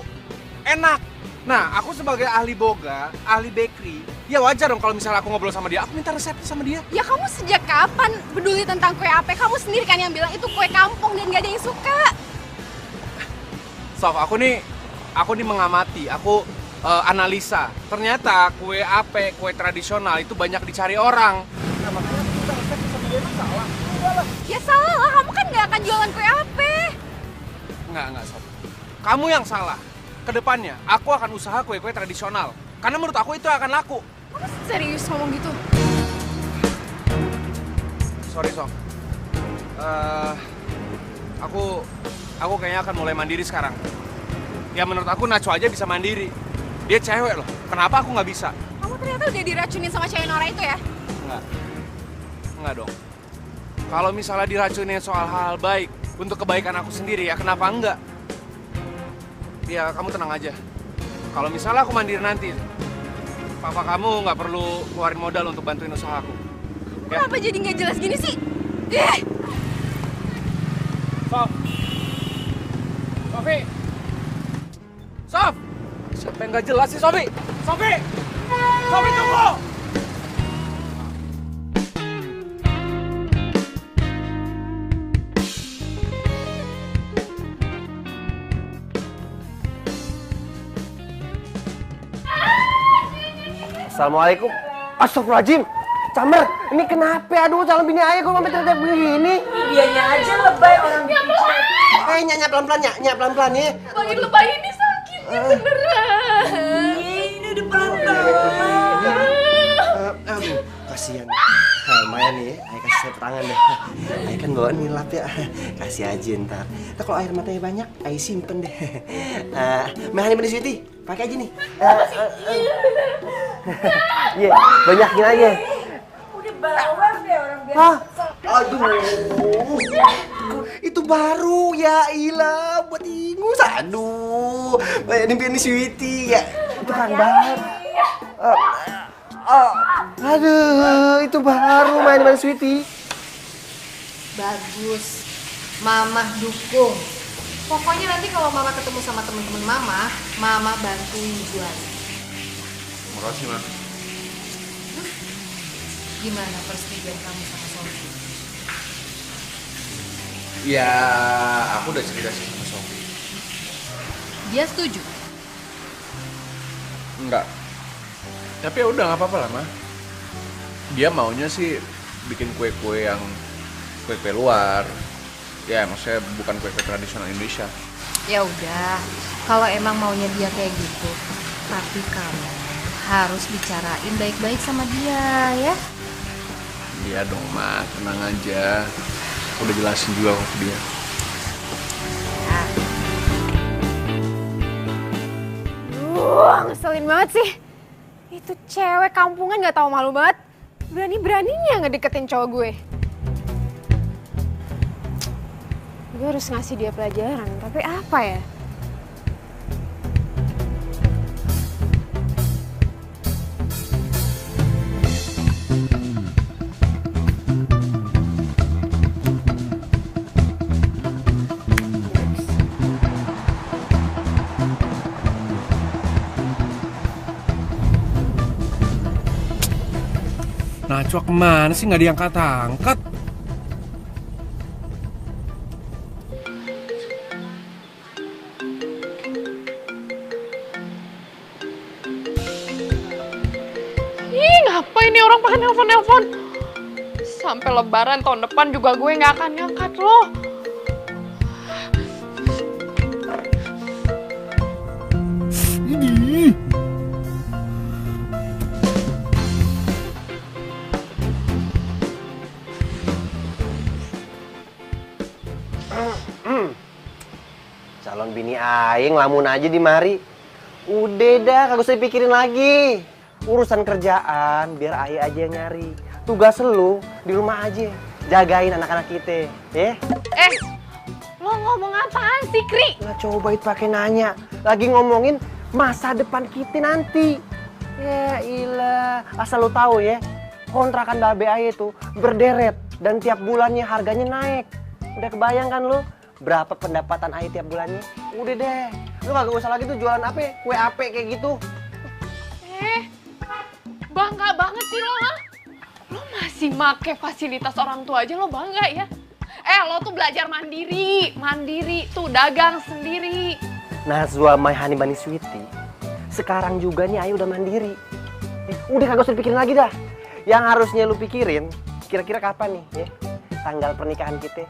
Enak. Nah, aku sebagai ahli boga, ahli bakery, ya wajar dong kalau misalnya aku ngobrol sama dia, aku minta resepnya sama dia. Ya kamu sejak kapan peduli tentang kue ape? Kamu sendiri kan yang bilang itu kue kampung dan gak ada yang suka. Sof, aku nih mengamati, aku analisa. Ternyata kue ape, kue tradisional itu banyak dicari orang. Nah, makanya aku minta resep sama dia, emang salah? Ya salah lah, kamu kan gak akan jualan kue ape. Enggak, Sof. Kamu yang salah. Kedepannya, aku akan usaha kue-kue tradisional. Karena menurut aku itu akan laku. Kamu serius ngomong gitu? Sorry, Sof. Aku kayaknya akan mulai mandiri sekarang. Ya menurut aku Nacho aja bisa mandiri. Dia cewek loh. Kenapa aku nggak bisa? Kamu ternyata udah diracunin sama cewek Nora itu ya? Enggak dong. Kalau misalnya diracunin soal hal baik untuk kebaikan aku sendiri, ya kenapa enggak? Ya kamu tenang aja. Kalau misalnya aku mandiri nanti, papa kamu nggak perlu keluarin modal untuk bantuin usaha aku. Ya? Kenapa jadi nggak jelas gini sih? Sof! Sofi! Sof! Siapa yang nggak jelas sih, Sofi? Sofi! Sofi, tunggu! Assalamualaikum. Astagfirullahaladzim. Camer, ini kenapa? Aduh, calon bini ayah kok sampai teriak begini. Dianya aja lebay orang bikin chat. Nyak pelan-pelan, nyak pelan-pelan ya. Makin lebay ini sakit beneran. Ini udah pelan-pelan. Aduh, kasihan. Lumayan nih ya, ayah kasih saya tangan deh. Ayah kan bawa nilap ya. Kasih aja ntar. Nah, kalau air matanya banyak, ayah simpen deh. Mahani bener Sweety, pakai aja nih. Iya, banyakin aja. Udah bawel deh orang biasa. Aduh, itu baru ya ilah buat ingus. Aduh, ini Sweety ya. Itu kan baru. Aduh, itu baru main Sweety. Bagus, Mama dukung. Pokoknya nanti kalau Mama ketemu sama teman-teman Mama bantuin jual. Makasih, Ma. Gimana persetujuan kamu sama Sofi? Ya, aku udah cerita sih sama Sofi. Dia setuju? Enggak. Tapi ya udah nggak apa-apa lah, Ma. Dia maunya sih bikin kue-kue yang kue-kue luar. Ya, maksudnya bukan kue-kue tradisional Indonesia. Ya udah, kalau emang maunya dia kayak gitu, tapi kamu harus bicarain baik-baik sama dia ya. Iya dong, Ma. Tenang aja. Aku udah jelasin juga ke dia. Ngeselin banget sih. Itu cewek kampungan gak tahu malu banget. Berani-beraninya ngedeketin cowok gue. Gue harus ngasih dia pelajaran, tapi apa ya? Najwa kemana sih? Nggak diangkat-angkat. Ih, ngapain nih orang pakai nelpon-nelpon? Sampai lebaran tahun depan juga gue nggak akan ngangkat loh. Ini. Calon bini ayah aing ngelamun aja di mari. Udah dah, kagak usah dipikirin lagi. Urusan kerjaan biar ayah aja yang nyari. Tugas lu di rumah aja, jagain anak-anak kita, ya. Lo ngomong apaan sih, Kri? Nah, coba itu pakai nanya. Lagi ngomongin masa depan kita nanti. Ya ilah, asal lu tahu ya, kontrakan Babe Ayah itu berderet dan tiap bulannya harganya naik. Udah kebayang kan lu berapa pendapatan Ayah tiap bulannya? Udah deh, lu kagak usah lagi tuh jualan apa, kue ape kayak gitu. Bangga banget sih lo, ha? Lo masih make fasilitas orang tua aja lo bangga ya? Lo tuh belajar mandiri, tuh dagang sendiri. Najwa My Honey Bunny Sweetie, sekarang juga nih Ayah udah mandiri. Udah kagak usah dipikirin lagi dah. Yang harusnya lu pikirin, kira-kira kapan nih ya tanggal pernikahan kita?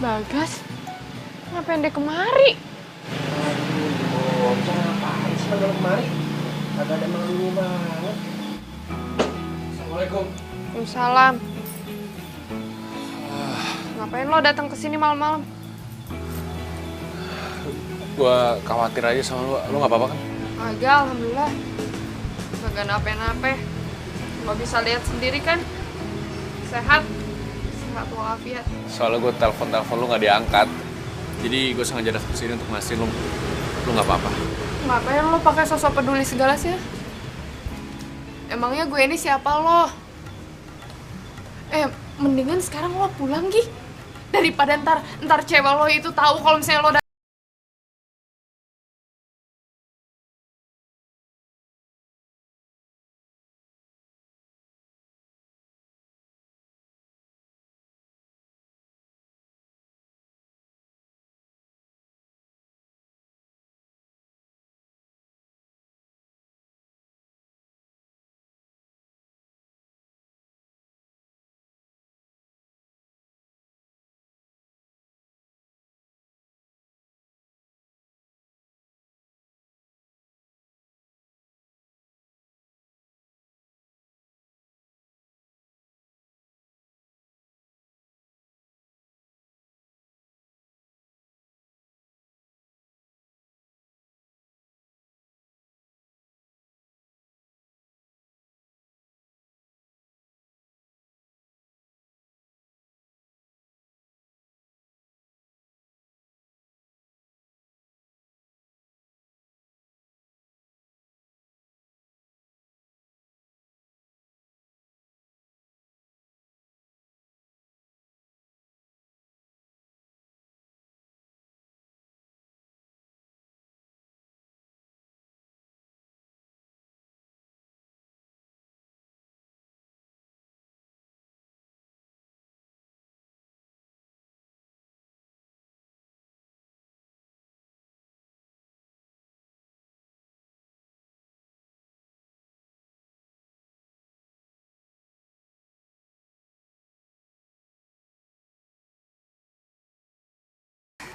Bagas, ngapain dia kemari? Bocah ngapain sih malam kemari? Kagak ada malu banget. Assalamualaikum. Waalaikumsalam. Ngapain lo datang ke sini malam-malam? Gua khawatir aja sama lu nggak apa-apa kan? Agak, alhamdulillah. Kagak nape-nape. Lo bisa lihat sendiri kan? Sehat walafiat. Soalnya gue telepon lu nggak diangkat. Jadi gue sengaja datang ke sini untuk ngasih lu nggak apa-apa. Ngapain lo pakai sosok peduli segala sih? Emangnya gue ini siapa lo? Mendingan sekarang lo pulang, Gi. Daripada ntar cewek lo itu tahu kalau misalnya lo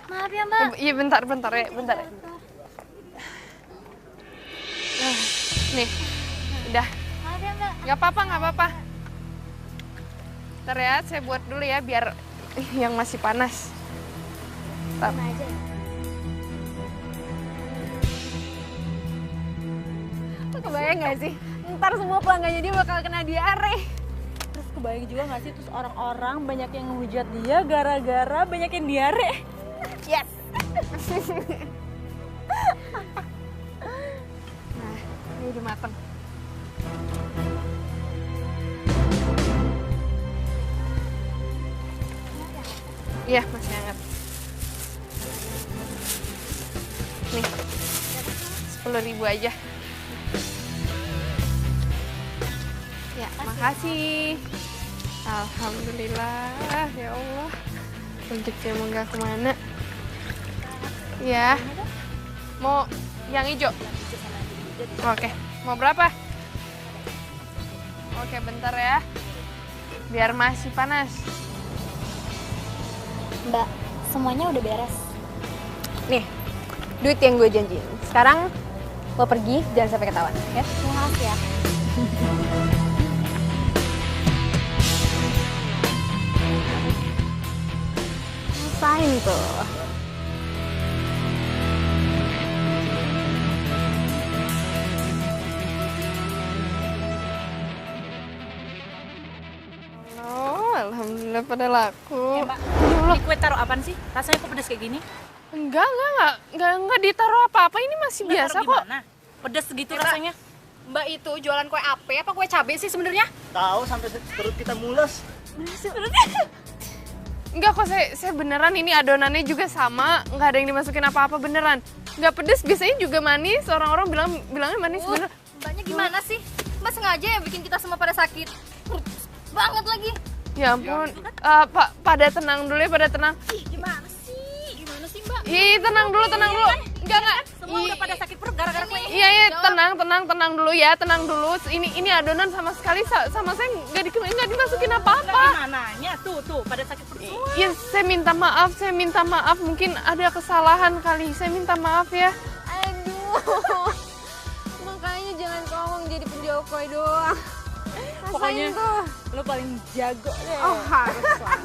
Maaf ya, Mbak. Iya, bentar ya. Nih, udah. Maaf ya, Mbak. Gak apa-apa. Ntar ya, saya buat dulu ya, biar yang masih panas. Ntar. Lo kebayang gak sih? Ntar semua pelanggannya dia bakal kena diare. Terus kebayang juga gak sih, terus orang-orang banyak yang ngehujat dia gara-gara banyak yang diare. Yes. Nah, ini udah mateng. Iya, masih hangat. Nih, 10.000 aja. Ya, makasih. Alhamdulillah, ya Allah. Rezeki emang gak kemana. Ya, mau yang hijau? Oke, mau berapa? Oke, bentar ya. Biar masih panas. Mbak, semuanya udah beres. Nih, duit yang gue janjiin. Sekarang lo pergi, jangan sampai ketahuan, ya? Terima kasih ya. rasain tuh. Oh, alhamdulillah pada laku. Mbak, ini kue taruh apaan sih? Rasanya kok pedas kayak gini? Enggak ditaruh apa-apa. Ini masih biasa kok. Pedas segitu rasanya. Mbak itu jualan kue apa kue cabe sih sebenarnya? Tahu sampai perut kita mules. Enggak kok, saya beneran ini adonannya juga sama, nggak ada yang dimasukin apa-apa beneran. Nggak pedes, biasanya juga manis. Orang-orang bilangnya manis bener. Mbaknya gimana sih? Mbak sengaja ya bikin kita semua pada sakit. Banget lagi. Ya ampun, pada tenang dulu ya, pada tenang. Gimana sih? Gimana sih Mbak? Ih, tenang dulu. Enggak. Semua udah pada sakit perut gara-gara kue ini. Iya, tenang dulu ya, tenang dulu. Ini adonan sama sekali sama saya nggak dimasukin apa-apa. Gimananya? Tuh, pada sakit perut semua. Ya, saya minta maaf. Mungkin ada kesalahan kali. Saya minta maaf ya. Aduh. Makanya jangan songong jadi penjual kue doang. Pokoknya lo paling jago deh. Oh, harus lah.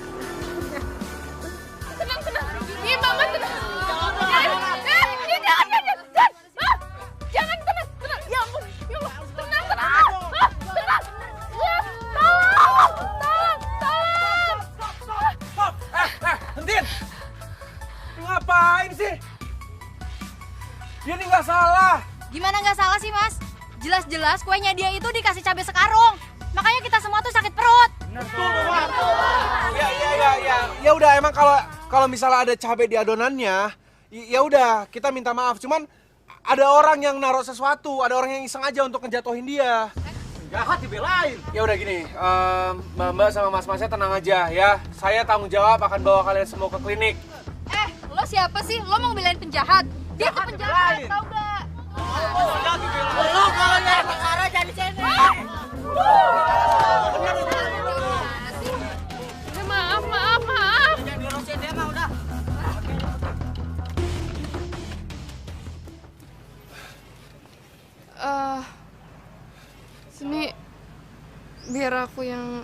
Tenang. Iya, Mama tenang. Jangan tenang. Ya ampun, ya Allah. Tenang. Tenang. Ya, tolong. Hentin! Lu ngapain sih? Dia ini nggak salah. Gimana nggak salah sih Mas? Jelas-jelas kuenya dia itu dikasih cabai sekarung. Makanya kita semua tuh sakit perut. Ya udah, emang kalau misalnya ada cabai di adonannya, ya udah kita minta maaf. Cuman ada orang yang naruh sesuatu, ada orang yang iseng aja untuk ngejatuhin dia. Jahat dibelain. Ya udah gini, Mbak sama Mas-masnya tenang aja ya. Saya tanggung jawab akan bawa kalian semua ke klinik. Lo siapa sih? Lo mau belain penjahat? Dia tuh penjahat, tau gak? Lo kalau nyari perkara jadi sini. Maaf. Jangan diurusin dia mah udah. Sini biar aku yang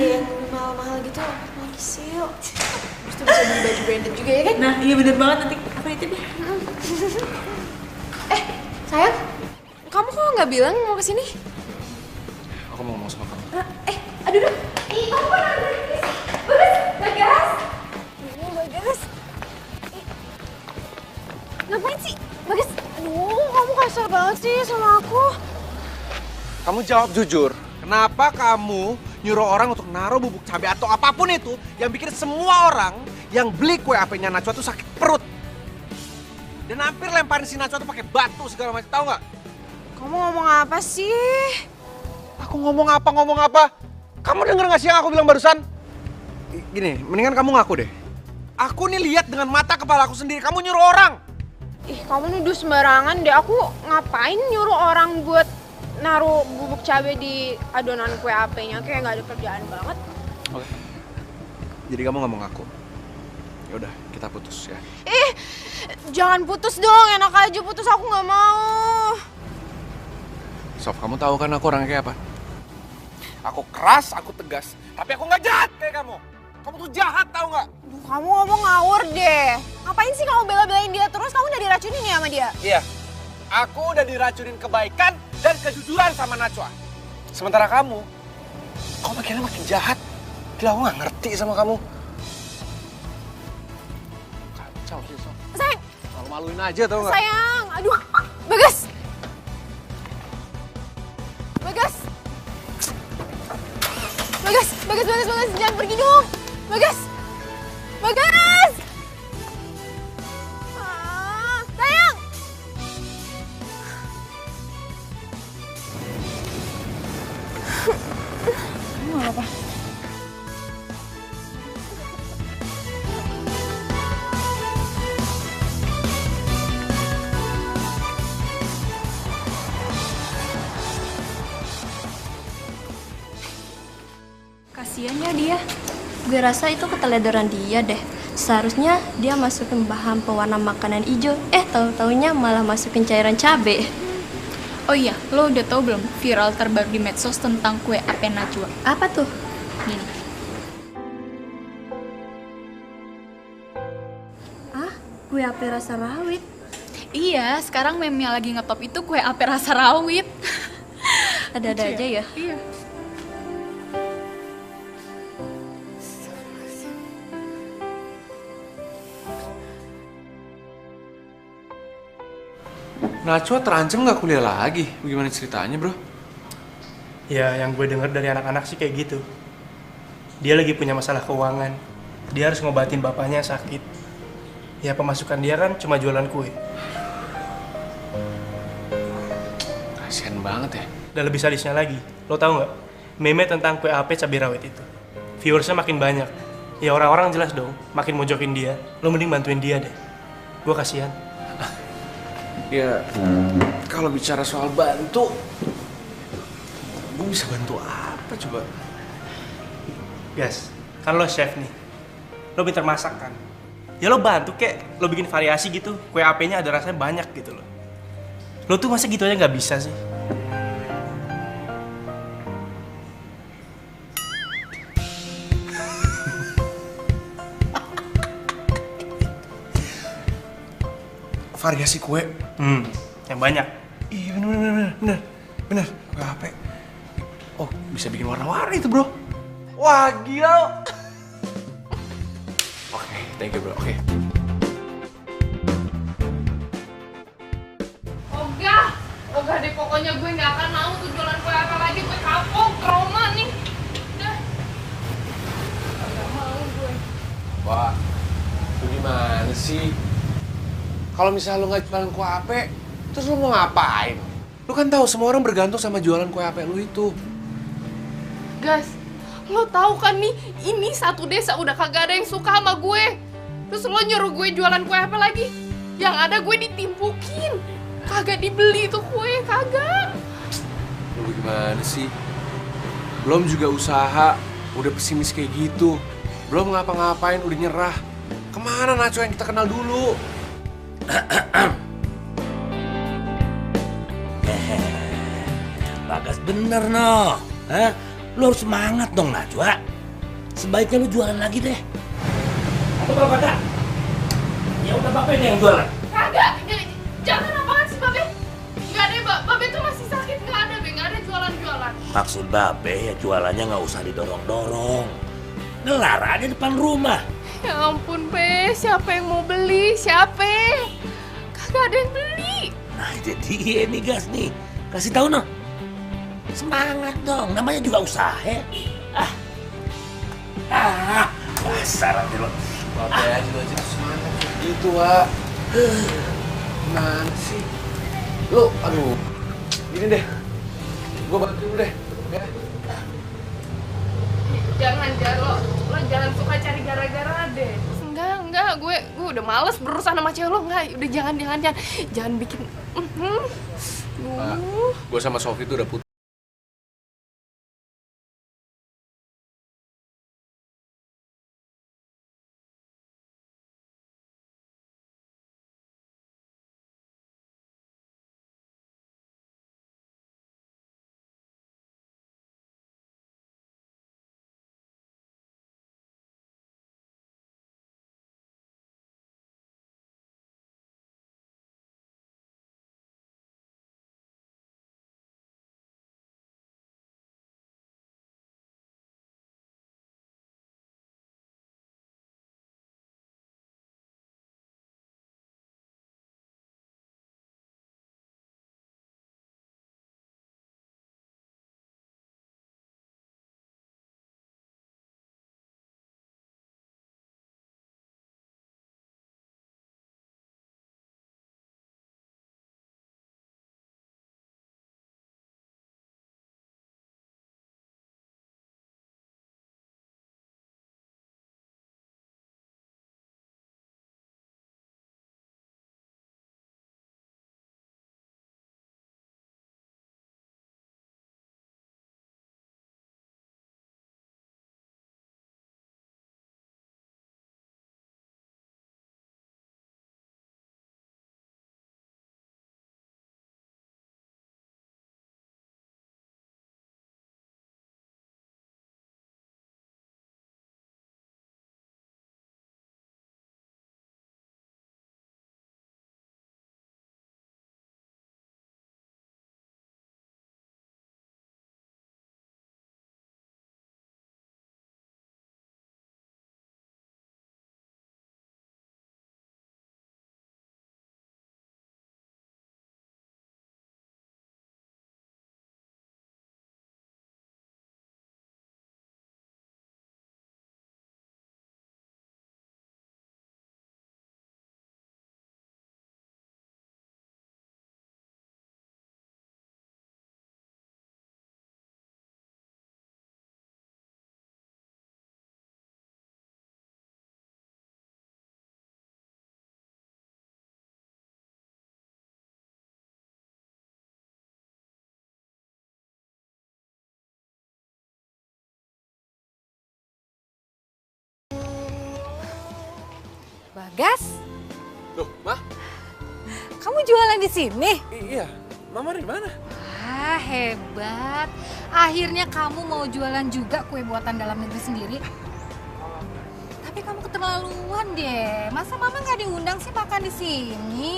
yang mahal-mahal gitu lagi sale. Terus tuh bisa beli baju branded juga ya kan? Nah, iya bener banget nanti apa itu deh. Sayang, kamu kok nggak bilang mau kesini? Aku mau ngomong sama kamu. Aduh. Kamu kok nggak Bagas. Bagas. Ngapain sih? Bagas, aduh kamu kasar banget sih sama aku. Kamu jawab jujur, kenapa kamu nyuruh orang untuk naruh bubuk cabai atau apapun itu yang bikin semua orang yang beli kue AP-nya Najwa tuh sakit perut. Dan hampir lemparin si Najwa tuh pakai batu segala macam, tahu nggak? Kamu ngomong apa sih? Aku ngomong apa? Kamu denger nggak sih yang aku bilang barusan? Gini, mendingan kamu ngaku deh. Aku nih lihat dengan mata kepala aku sendiri, kamu nyuruh orang. Ih, kamu nuduh sembarangan deh. Aku ngapain nyuruh orang buat naruh bubuk cabai di adonan kue AP-nya? Kayak nggak ada kerjaan banget. Oke. Jadi kamu nggak mau ngaku? Ya udah, kita putus ya. Jangan putus dong, enak aja putus, aku nggak mau. Sof, kamu tahu kan aku orangnya kayak apa? Aku keras, aku tegas, tapi aku nggak jahat kayak kamu. Kamu tuh jahat, tahu nggak? Duh, kamu ngomong ngawur deh. Ngapain sih kamu bela-belain dia terus? Kamu udah diracunin ya sama dia? Iya, aku udah diracunin kebaikan dan kejujuran sama Najwa. Sementara kamu makinnya makin jahat. Gila, aku nggak ngerti sama kamu. Kacau sih, Sof. Sayang. Malu-maluin aja, tau nggak? Sayang, aduh. Bagas. Bagas, jangan pergi dong. Bagas. Sayang. Nggak apa-apa. Kasian ya dia. Gue rasa itu keteledoran dia deh. Seharusnya dia masukin bahan pewarna makanan hijau. Tahu-taunya malah masukin cairan cabai. Oh iya, lo udah tau belum viral terbaru di medsos tentang kue AP Najwa? Apa tuh? Gini. Kue AP rasa rawit? Iya, sekarang meme yang lagi ngetop itu kue AP rasa rawit. Ada-ada aja ya? Iya. Najwa terancam nggak kuliah lagi? Bagaimana ceritanya, bro? Ya, yang gue denger dari anak-anak sih kayak gitu. Dia lagi punya masalah keuangan. Dia harus ngobatin bapaknya yang sakit. Ya, pemasukan dia kan cuma jualan kue. Kasian banget ya. Dan lebih sadisnya lagi, lo tau nggak? Meme tentang kue AP cabai rawit itu. Viewersnya makin banyak. Ya orang-orang jelas dong, makin mojokin dia. Lo mending bantuin dia deh. Gue kasihan. Ya, kalau bicara soal bantu, gue bisa bantu apa coba? Guys, kan lo chef nih. Lo pintar masak kan? Ya lo bantu kek, lo bikin variasi gitu. Kue AP-nya ada rasanya banyak gitu loh. Lo tuh masa gitu aja nggak bisa sih? Variasi kue? Yang banyak. Iya bener. Kue AP. Oh, bisa bikin warna-warni itu, bro. Wah, gila. Oke, thank you, bro. Oke. Ogah deh, pokoknya gue nggak akan mau tuh jualan kue apa lagi. Gue kapok, trauma nih. Udah. Gak mau gue. Wah, lu gimana sih? Kalau misalnya lu nggak jualan kue AP, terus lu mau ngapain? Lu kan tahu semua orang bergantung sama jualan kue AP lu itu. Guys, lo tahu kan nih, ini satu desa udah kagak ada yang suka sama gue. Terus lo nyuruh gue jualan kue apa lagi? Yang ada gue ditimpukin. Kagak dibeli tuh kue, kagak. Lu gimana sih? Belum juga usaha, udah pesimis kayak gitu. Belum ngapa-ngapain, udah nyerah. Kemana Najwa yang kita kenal dulu? Bagas bener noh. Lu harus semangat dong Najwa. Sebaiknya lu jualan lagi deh. Atau kalau kagak, ya udah Babe deh yang jualan. Kagak, jangan apaan sih Babe? Nggak ada, Babe tuh masih sakit, nggak ada, Be. Nggak ada jualan-jualan. Maksud Babe ya jualannya nggak usah didorong-dorong. Gelar aja depan rumah. Ya ampun, Be. Siapa yang mau beli? Siapa? Kagak ada yang beli. Nah, jadi ini gas nih. Kasih tahu noh. Semangat dong, namanya juga usaha. Dasar aja lo. Bapak aja lo aja semangat gitu, Wak. Gimana sih? Lo, aduh. Gini deh. Gue bantu dulu deh. Ya. Jangan lo jangan suka cari gara-gara deh. Enggak, gue udah males berurusan sama cewek lo. Enggak, udah jangan bikin. Gue sama Sofi tuh udah putus. Bagas, Loh, Ma? kamu jualan di sini? Iya. Mama dari mana? Wah, hebat. Akhirnya kamu mau jualan juga kue buatan dalam negeri sendiri. Tapi kamu keterlaluan deh. Masa Mama nggak diundang sih makan di sini?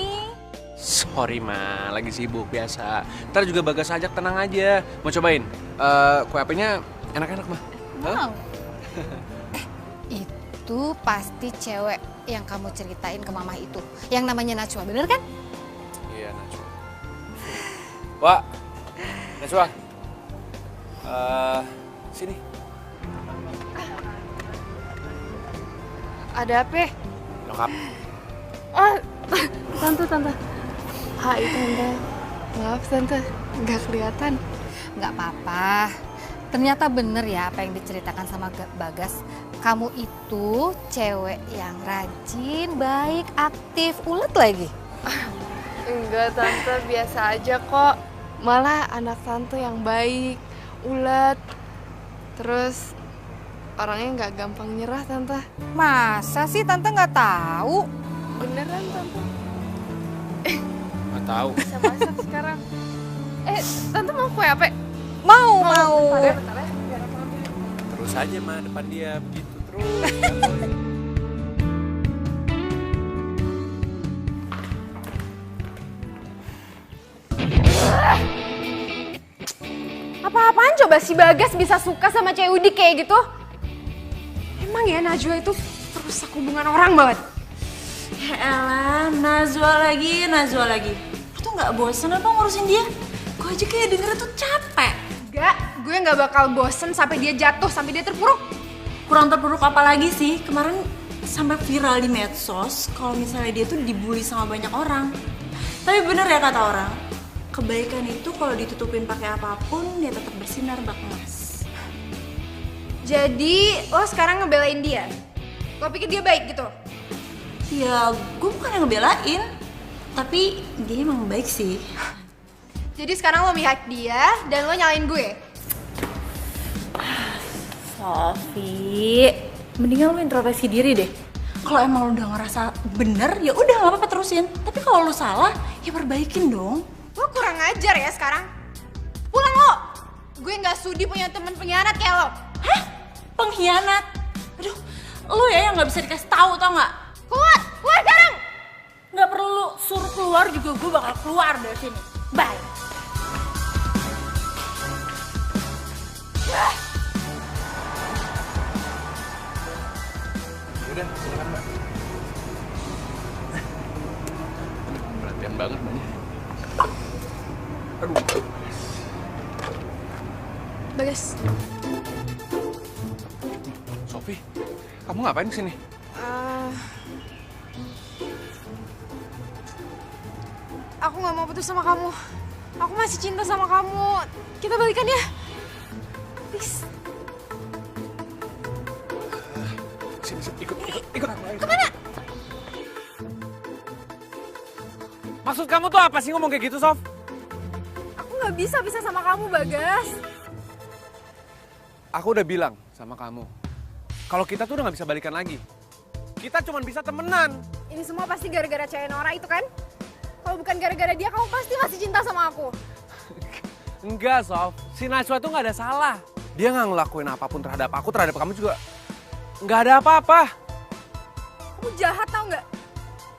Sorry, Ma. Lagi sibuk biasa. Ntar juga Bagas ajak, tenang aja. Mau cobain? Kue apenya enak-enak, Ma. Mau. Itu pasti cewek yang kamu ceritain ke Mama itu. Yang namanya Najwa, bener kan? Iya, Najwa. Wak, Najwa. Sini. Ada apa? Nyokap. Oh, tante. Hai, Tante. Maaf, Tante. Nggak kelihatan. Nggak apa-apa. Ternyata bener ya apa yang diceritakan sama Bagas. Kamu itu cewek yang rajin, baik, aktif, ulet lagi. Enggak, Tante. Biasa aja kok. Malah anak Tante yang baik, ulet. Terus orangnya nggak gampang nyerah, Tante. Masa sih Tante nggak tahu? Beneran, Tante. Nggak tahu. Bisa masak sekarang. Tante mau kue apa? Mau. Bentar ya. Terus aja, Ma, depan dia begitu terus. Apa-apaan coba si Bagas bisa suka sama cewek Udik kayak gitu? Emang ya Najwa itu merusak hubungan orang banget? Ya elah, Najwa lagi. Lu tuh gak bosen apa ngurusin dia? Gue aja kayak denger tuh capek. Enggak, gue gak bakal bosen sampai dia jatuh, sampai dia terpuruk. kurang terpuruk apa lagi sih? Kemarin sampai viral di medsos kalau misalnya dia tuh dibully sama banyak orang. Tapi bener ya kata orang, kebaikan itu kalau ditutupin pakai apapun dia tetap bersinar bak emas. Jadi lo sekarang ngebelain dia? Lo pikir dia baik gitu? Ya gue bukan yang ngebelain, tapi dia emang baik sih. Jadi sekarang lo mihak dia dan lo nyalain gue? Sofi, mendingan lo introspeksi diri deh. Kalau emang lo udah ngerasa bener, ya udah nggak apa-apa terusin. Tapi kalau lo salah, ya perbaikin dong. Lo kurang ajar ya sekarang. Pulang lo. Gue nggak sudi punya temen pengkhianat kayak lo. Hah? Pengkhianat? Aduh, lo ya yang nggak bisa dikasih tahu tau nggak? Keluar sekarang. Nggak perlu lo suruh keluar juga gue bakal keluar dari sini. Bye. Udah, silakan Mbak. Perhatian banget Mbaknya. Aduh. Bagas. Sofi, kamu ngapain kesini? Aku nggak mau putus sama kamu. Aku masih cinta sama kamu. Kita balikan ya. Please. Sini, ikut. Kemana? Maksud kamu tuh apa sih ngomong kayak gitu, Sof? Aku nggak bisa sama kamu, Bagas. Aku udah bilang sama kamu, kalau kita tuh udah nggak bisa balikan lagi. Kita cuma bisa temenan. Ini semua pasti gara-gara cewek Nora itu kan? Kalau bukan gara-gara dia, kamu pasti masih cinta sama aku. Enggak, Sof. Si Najwa tuh nggak ada salah. Dia nggak ngelakuin apapun terhadap aku, terhadap kamu juga. Nggak ada apa-apa. Kamu jahat tau nggak?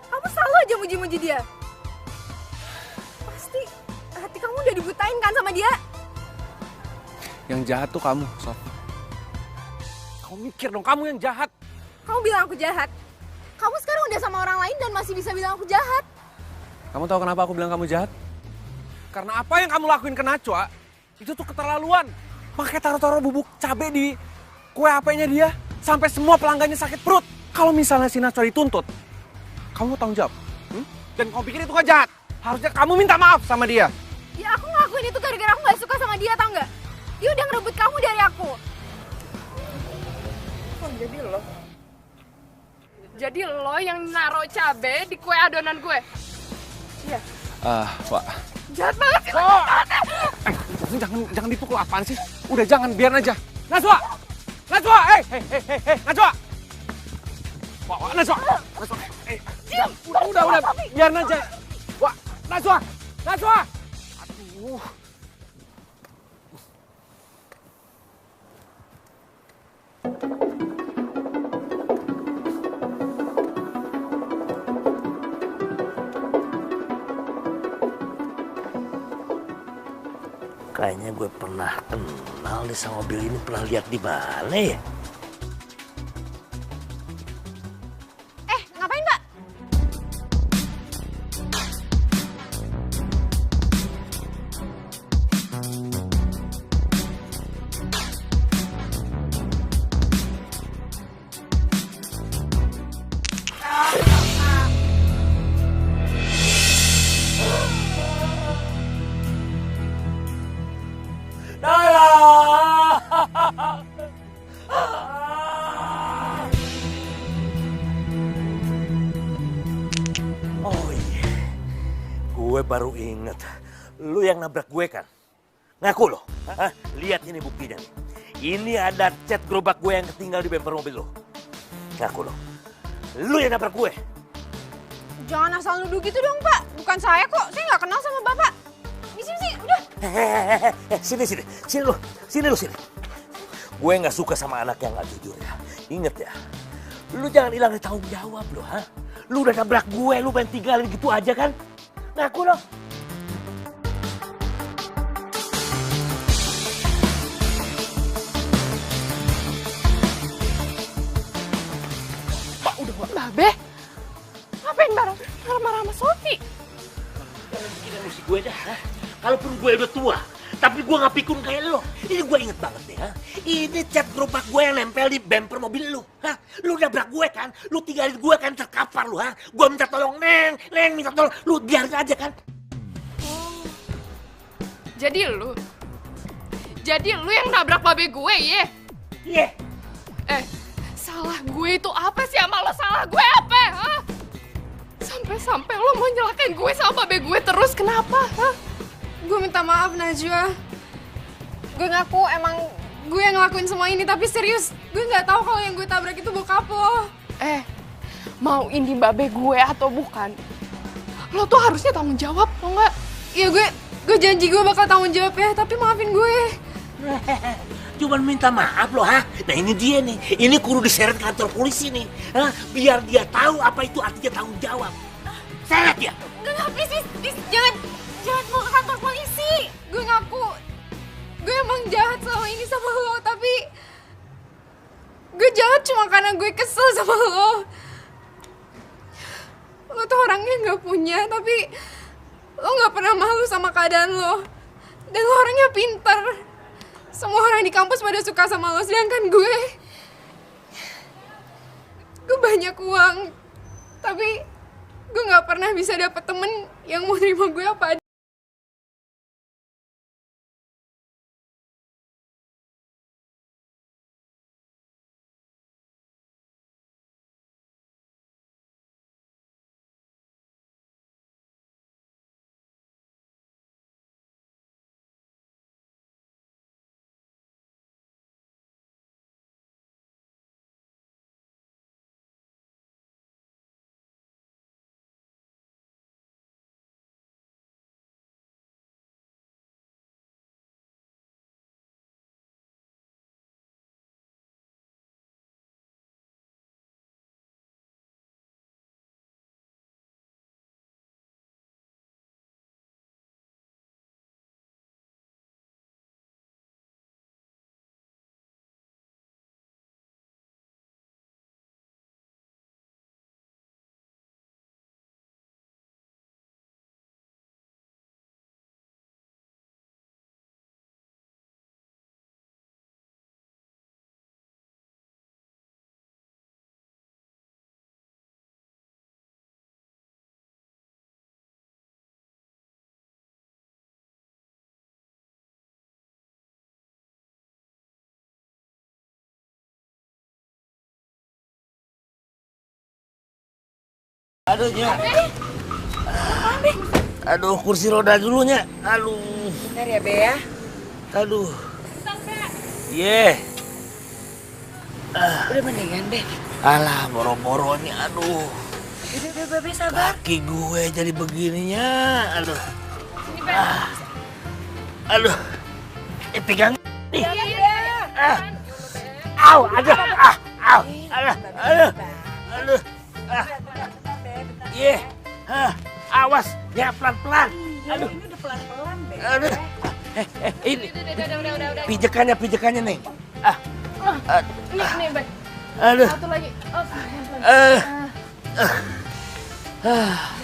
Kamu selalu aja muji-muji dia. Pasti hati kamu udah dibutain kan sama dia? Yang jahat tuh kamu, Sof. Kamu mikir dong, kamu yang jahat. Kamu bilang aku jahat. Kamu sekarang udah sama orang lain dan masih bisa bilang aku jahat. Kamu tahu kenapa aku bilang kamu jahat? Karena apa yang kamu lakuin ke Najwa, itu tuh keterlaluan. Makanya taruh-taruh bubuk cabai di kue HP-nya dia. Sampai semua pelanggannya sakit perut. Kalau misalnya si Najwa dituntut, kamu tanggung jawab. Dan kamu pikir itu gak jahat? Harusnya kamu minta maaf sama dia. Ya aku ngelakuin itu gara-gara aku gak suka sama dia, tau nggak? Dia udah ngerebut kamu dari aku. Oh, jadi lo yang naruh cabe di kue adonan gue? Iya. Pak. Jahat banget sih. Jangan dipukul, apaan sih? Udah jangan, biar aja. Najwa! Najwa! Najwa! Wah, Najwa! Diam! Udah, biar aja. Wah, Najwa! Aduh. Kayaknya gue pernah kenal nih sama mobil ini, pernah lihat di mana ya? Ngapain, Mbak? Oh iya, gue baru inget. Lu yang nabrak gue kan? Ngaku lo? Hah? Lihat ini buktinya nih. Ini ada cat gerobak gue yang ketinggal di bemper mobil lo. Ngaku lo? Lu yang nabrak gue? Jangan asal nuduh gitu dong, Pak. Bukan saya kok, saya nggak kenal sama Bapak. Di sini, udah. Sini lu. Gue nggak suka sama anak yang nggak jujur ya. Ingat ya, lu jangan hilang tanggung jawab lo, ha? Lu udah nabrak gue, lu pengen tinggalin gitu aja kan? Ngaku lo. Pak, udah Babe. Ngapain bareng marah-marah sama Sofi? Jangan bikin emosi gue dah. Kalaupun gue udah tua, tapi gue nggak pikun kayak lo. Ini gue inget banget deh, ha? Ini cat gerobak gue yang nempel di bumper mobil lu, ha? Lu nabrak gue kan, lu tinggalin gue kan terkapar lu, ha? Gue minta tolong, Neng minta tolong, lu biarin aja kan? Jadi lu yang nabrak babe gue, ye? Iya. Salah gue itu apa sih sama lo? Salah gue apa, ha? Sampai lo mau nyelakain gue sama babe gue terus, kenapa, ha? Gue minta maaf, Najwa. Gue ngaku emang gue yang ngelakuin semua ini, tapi serius, gue nggak tahu kalau yang gue tabrak itu bokap lo. Mau ini babe gue atau bukan, lo tuh harusnya tanggung jawab, tau nggak? Iya, gue janji gue bakal tanggung jawab ya, tapi maafin gue. Cuman minta maaf loh, ha? Nah ini dia nih, ini kudu diseret kantor polisi nih, ha? Biar dia tahu apa itu artinya tanggung jawab. Seret ya? Enggak, please, jangan mau ke kantor polisi. Gue ngaku, gue emang jahat selama ini sama lo, tapi gue jahat cuma karena gue kesel sama lo. Lo tuh orangnya nggak punya, tapi lo nggak pernah malu sama keadaan lo. Dan lo orangnya pintar. Semua orang di kampus pada suka sama lo, sedangkan gue banyak uang, tapi gue nggak pernah bisa dapet temen yang mau terima gue apa aja. Aduh, Nya. Aduh, kursi roda dulu, Nya. Aduh. Bentar ya, Be ya. Aduh. Ye. Udah mendingan, Be. Alah, boro-boronya. Aduh. Udah, Be, sabar. Kaki gue jadi begininya. Aduh. Sini, Be. Aduh. Pegang. Iya, Au, aduh. Au. Aduh. Ye. Awas, ya pelan-pelan. Aduh. Ini udah pelan-pelan, Be. Aduh. Ini. Udah. Pijekannya nih. Nih, Be. Aduh. Satu lagi.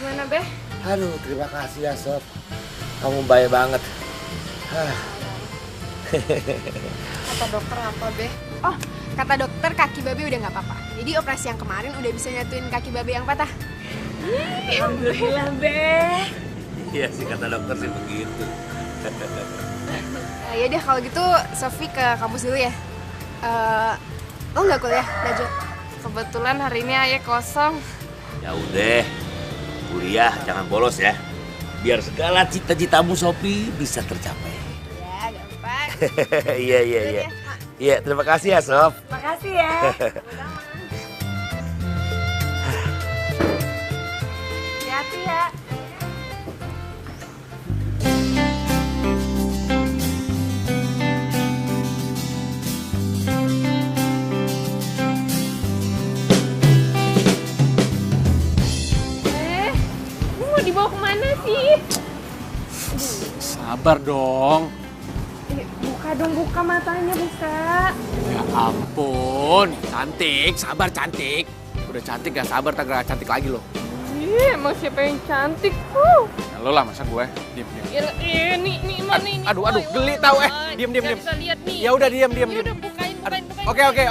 Gimana, Be? Aduh, terima kasih ya, Sob. Kamu baik banget. Kata dokter apa, Be? Oh, kata dokter kaki Babe udah nggak apa-apa. Jadi operasi yang kemarin udah bisa nyatuin kaki Babe yang patah. Alhamdulillah, Be. Iya sih, kata dokter sih begitu. Ya deh, kalau gitu Sofi ke kampus dulu ya. Lo nggak kuliah, Najwa? Kebetulan hari ini Ayah kosong. Ya udah, kuliah jangan bolos ya. Biar segala cita-citamu Sofi bisa tercapai. Ya, gampang. Iya. Iya, terima kasih ya, Sof. Makasih ya. Hati-hati ya. Ini mau dibawa kemana sih? Sabar dong. Buka dong, buka matanya, buka. Ya ampun, cantik, sabar cantik. Udah cantik gak sabar, tak gak cantik lagi loh. Ih, emang siapa yang cantik? Ya, lo lah masa gue. Diam. Nih, mana ini? Aduh, geli tau Diam. Nggak bisa lihat nih. Ya udah diam. Udah bukain.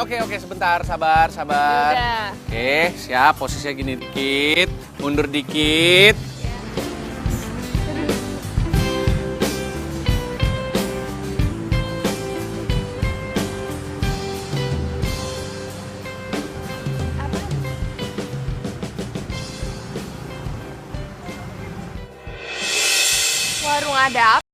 Oke, sebentar, sabar. Udah. Oke, siap. Posisinya gini dikit, mundur dikit. Warung ada apa?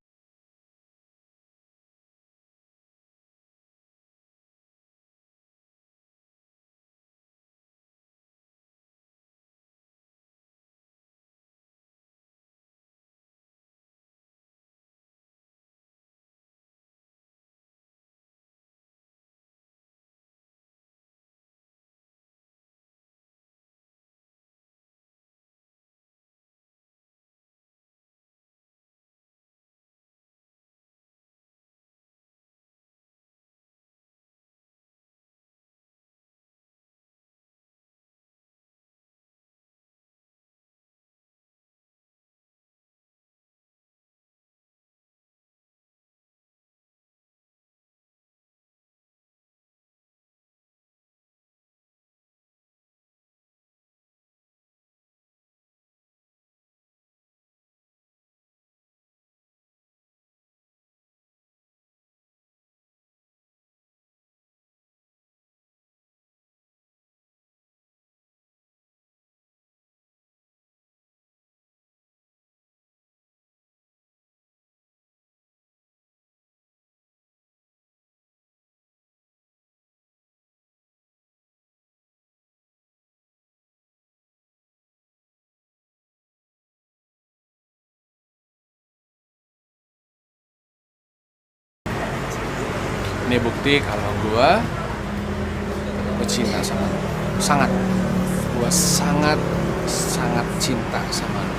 Ini bukti kalau gue cinta sama lu. Sangat. Gue sangat cinta sama lu.